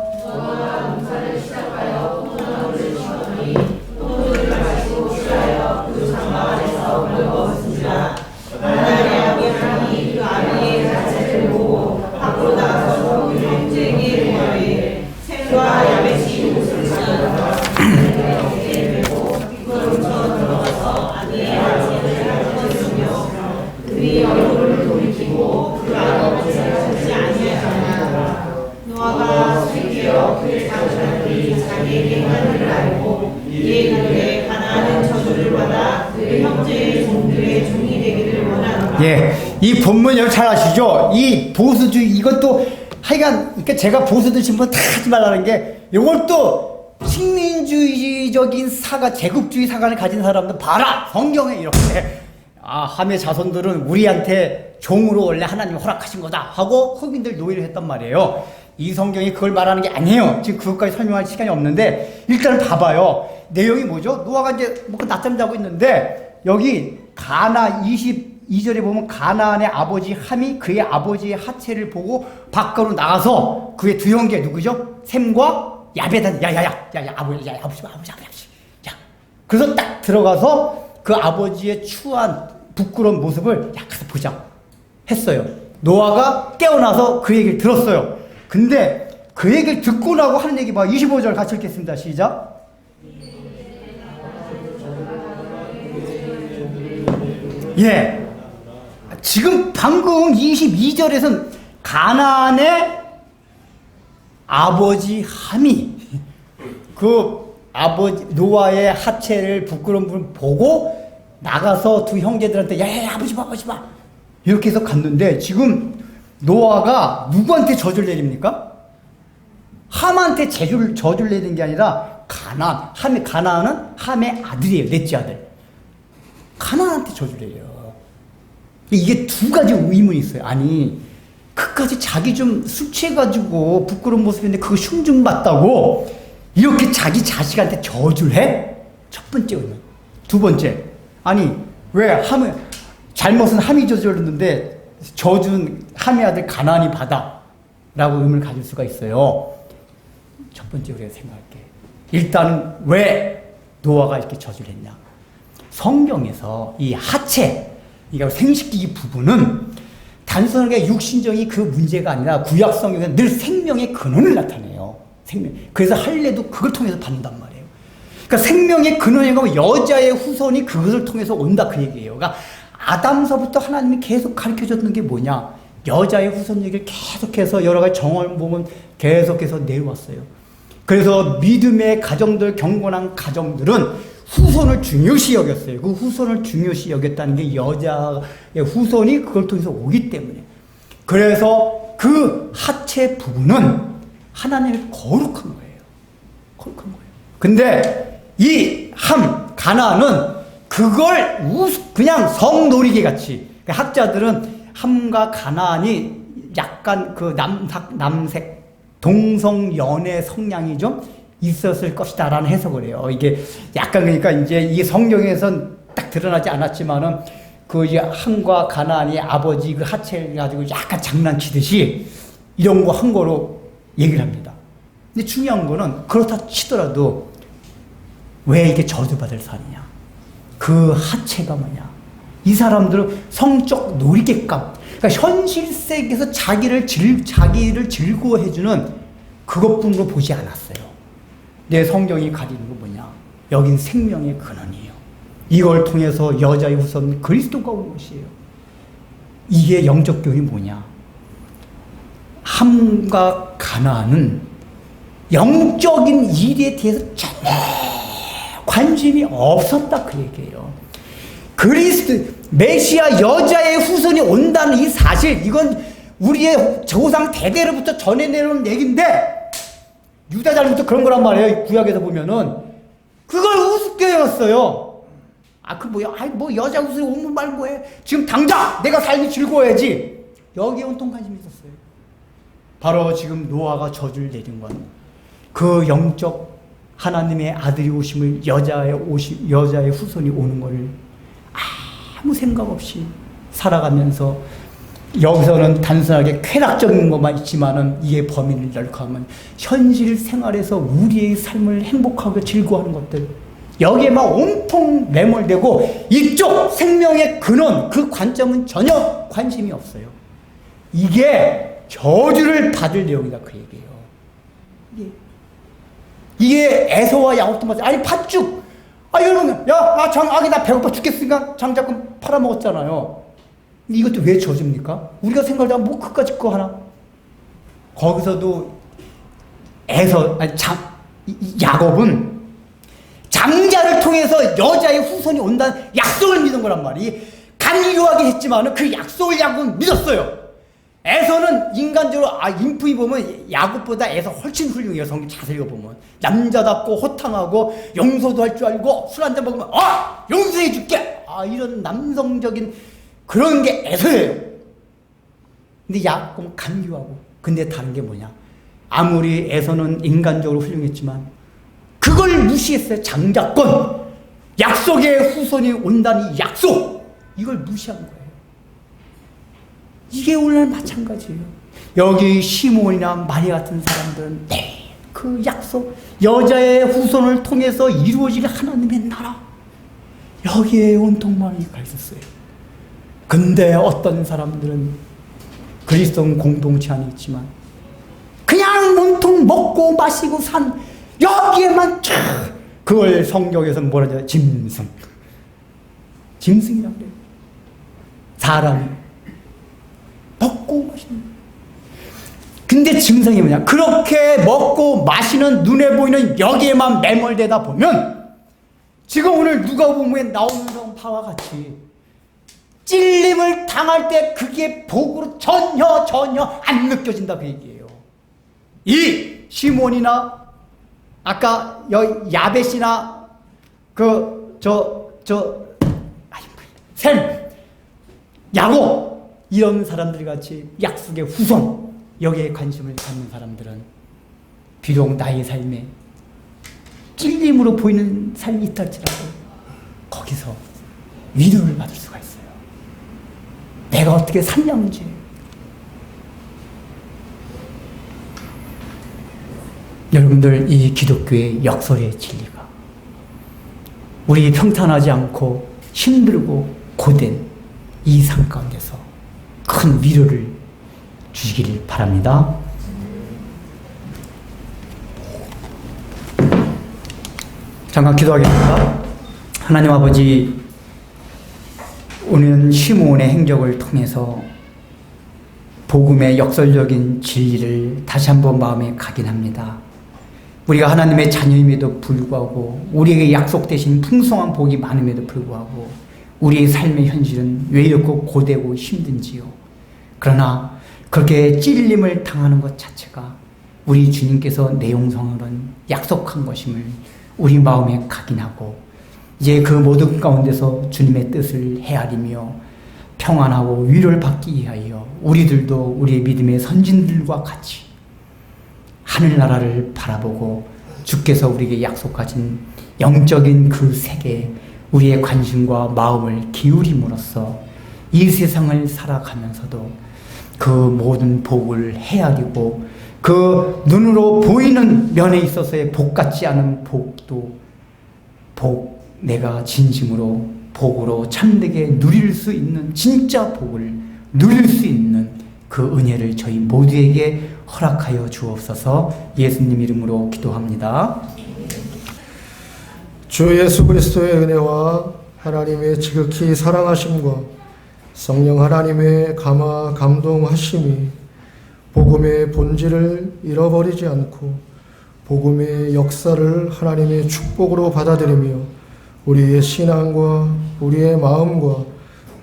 예, 이 본문 여러분 잘 아시죠? 이 보수주의 이것도 하여간 그러니까 제가 보수들 신분 다 하지 말라는 게 요걸 또 식민주의적인 사가 제국주의 사관을 가진 사람들 봐라 성경에 이렇게 함의 자손들은 우리한테 종으로 원래 하나님 허락하신 거다 하고 흑인들 노예를 했단 말이에요. 이 성경이 그걸 말하는 게 아니에요. 지금 그것까지 설명할 시간이 없는데 일단 봐봐요. 내용이 뭐죠? 노아가 이제 뭐 낮잠 자고 있는데 여기 가나 22절에 보면 가나안의 아버지 함이 그의 아버지의 하체를 보고 밖으로 나가서 그의 두 형제 누구죠? 셈과 야베단 야야야 아버지 야 그래서 딱 들어가서 그 아버지의 추한 부끄러운 모습을 야 가서 보자 했어요. 노아가 깨어나서 그 얘기를 들었어요. 근데 그 얘기를 듣고 나고 하는 얘기 봐. 25절 같이 읽겠습니다. 시작. 예. 지금 방금 22절에서는 가나안의 아버지 함이 그 아버지 노아의 하체를 부끄러운 분 보고 나가서 두 형제들한테 야야야 아버지 봐 이렇게 해서 갔는데 지금 노아가 누구한테 저주를 내립니까? 함한테 저주를 내는 게 아니라 가나안은 함의 아들이에요. 넷째 아들. 가나안한테 저주를 내려요. 이게 두 가지 의문이 있어요. 아니 그까지 자기 좀 술 취해가지고 부끄러운 모습인데 그거 흉중받다고 이렇게 자기 자식한테 저주를 해? 첫 번째 의문. 두 번째, 아니 왜 잘못은 함이 저질렀는데 저주는 함의 아들 가나안이 받아 라고 의문을 가질 수가 있어요. 첫 번째 우리가 생각할게. 일단은 왜 노아가 이렇게 저주를 했냐. 성경에서 이 하체, 이거 생식기 부분은 단순하게 육신적인 그 문제가 아니라 구약 성경에는 늘 생명의 근원을 나타내요. 그래서 할례도 그걸 통해서 받는단 말이에요. 그러니까 생명의 근원이고 여자의 후손이 그것을 통해서 온다 그 얘기예요. 그러니까 아담서부터 하나님이 계속 가르쳐줬던 게 뭐냐. 여자의 후손 얘기를 계속해서 여러 가지 정언 보면 계속해서 내려왔어요. 그래서 믿음의 가정들, 경건한 가정들은 후손을 중요시 여겼어요. 그 후손을 중요시 여겼다는 게 여자의 후손이 그걸 통해서 오기 때문에. 그래서 그 하체 부분은 하나님의 거룩한 거예요. 거룩한 거예요. 근데 이 가나안은 그걸 그냥 성놀이개 같이. 학자들은 함과 가나안이 약간 그 남색, 동성연애 성향이 좀 있었을 것이다라는 해석을 해요. 이게 약간 그러니까 이제 이 성경에선 딱 드러나지 않았지만은 그 함과 가나안이 아버지 그 하체를 가지고 약간 장난치듯이 이런 거 한 거로 얘기를 합니다. 근데 중요한 거는 그렇다 치더라도 왜 이게 저주받을 사람이냐? 그 하체가 뭐냐? 이 사람들은 성적 놀이객감, 그러니까 현실 세계에서 자기를 즐거워해주는 그것뿐으로 보지 않았어요. 내 성경이 가리는 거 뭐냐? 여긴 생명의 근원이에요. 이걸 통해서 여자의 후손 그리스도가 온 것이에요. 이게 영적 교훈이 뭐냐? 함과 가나안은 영적인 일에 대해서 전혀 관심이 없었다 그 얘기예요. 메시아 여자의 후손이 온다는 이 사실, 이건 우리의 조상 대대로부터 전해 내려온 얘기인데 유다 잘부터 그런 거란 말이에요. 구약에서 보면은 그걸 우습게 여겼어요. 그 뭐야? 뭐 여자 후손이 오면 말고 해. 지금 당장 내가 삶이 즐거워야지. 여기에 온통 관심이 있었어요. 바로 지금 노아가 저주를 내린 건 그 영적 하나님의 아들이 오심을 여자의 후손이 오는 것을 아무 생각 없이 살아가면서 여기서는 단순하게 쾌락적인 것만 있지만은 이에 범위를 넓혀가면 현실 생활에서 우리의 삶을 행복하게 즐거워하는 것들 여기에만 온통 매몰되고 이쪽 생명의 근원 그 관점은 전혀 관심이 없어요. 이게 저주를 받을 내용이다 그 얘기예요. 이게 에서와 야곱도 마찬가지. 아니 팥죽 여러분 장아기 나 배고파 죽겠으니까 장작금 팔아먹었잖아요. 이것도 왜 저주입니까? 우리가 생각하면 뭐 그까짓 거 하나. 거기서도 야곱은 장자를 통해서 여자의 후손이 온다는 약속을 믿은 거란 말이 간교하게 했지만 그 약속을 야곱은 믿었어요. 에서는 인간적으로 인품이 보면 야곱보다 에서 훨씬 훌륭해요. 성경 자세히 읽어보면 남자답고 호탕하고 용서도 할 줄 알고 술 한잔 먹으면 용서해 줄게 이런 남성적인 그런 게 에서예요. 근데 야곱은 간교하고 근데 다른 게 뭐냐, 아무리 에서는 인간적으로 훌륭했지만 그걸 무시했어요. 장자권, 약속의 후손이 온다는 약속, 이걸 무시한 거예요. 이게 오늘 마찬가지예요. 여기 시몬이나 마리아 같은 사람들은 그 약속, 여자의 후손을 통해서 이루어질 하나님의 나라, 여기에 온통 마음이 가 있었어요. 근데 어떤 사람들은 그리스도 공동체 안에 있지만 그냥 온통 먹고 마시고 산 여기에만 그걸 성경에서 뭐라 하죠? 짐승이라고 그래요. 사람이 먹고 마시는. 근데 증상이 뭐냐? 그렇게 먹고 마시는 눈에 보이는 여기에만 매몰되다 보면 지금 오늘 누가복음에 나오는 바와 같이 찔림을 당할 때 그게 복으로 전혀 안 느껴진다 그 얘기예요. 이 시몬이나 아까 야벳이나 셈, 야곱 이런 사람들 같이 약속의 후손 여기에 관심을 갖는 사람들은 비록 나의 삶에 찔림으로 보이는 삶이 있다 할지라도 거기서 위로를 받을 수가 있어요. 내가 어떻게 살려는지. 여러분들, 이 기독교의 역설의 진리가 우리 평탄하지 않고 힘들고 고된 이 삶 가운데서 큰 위로를 주시기를 바랍니다. 잠깐 기도하겠습니다. 하나님 아버지, 오늘 시몬의 행적을 통해서 복음의 역설적인 진리를 다시 한번 마음에 각인합니다. 우리가 하나님의 자녀임에도 불구하고 우리에게 약속되신 풍성한 복이 많음에도 불구하고 우리의 삶의 현실은 왜 이렇게 고되고 힘든지요. 그러나 그렇게 찔림을 당하는 것 자체가 우리 주님께서 내 영성으로는 약속한 것임을 우리 마음에 각인하고 이제 그 모든 가운데서 주님의 뜻을 헤아리며 평안하고 위로를 받기 위하여 우리들도 우리의 믿음의 선진들과 같이 하늘나라를 바라보고 주께서 우리에게 약속하신 영적인 그 세계에 우리의 관심과 마음을 기울임으로써 이 세상을 살아가면서도 그 모든 복을 헤아리고 그 눈으로 보이는 면에 있어서의 복 같지 않은 복도 내가 진심으로 복으로 참되게 누릴 수 있는 진짜 복을 누릴 수 있는 그 은혜를 저희 모두에게 허락하여 주옵소서. 예수님 이름으로 기도합니다. 주 예수 그리스도의 은혜와 하나님의 지극히 사랑하심과 성령 하나님의 감화 감동하심이 복음의 본질을 잃어버리지 않고 복음의 역사를 하나님의 축복으로 받아들이며 우리의 신앙과 우리의 마음과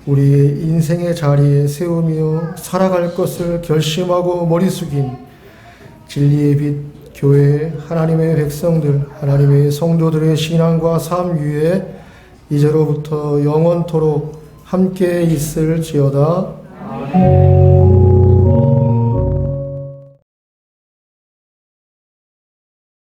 우리의 인생의 자리에 세우며 살아갈 것을 결심하고 머리 숙인 진리의 빛 교회 하나님의 백성들, 하나님의 성도들의 신앙과 삶 위에 이제로부터 영원토록 함께 있을지어다. 아멘.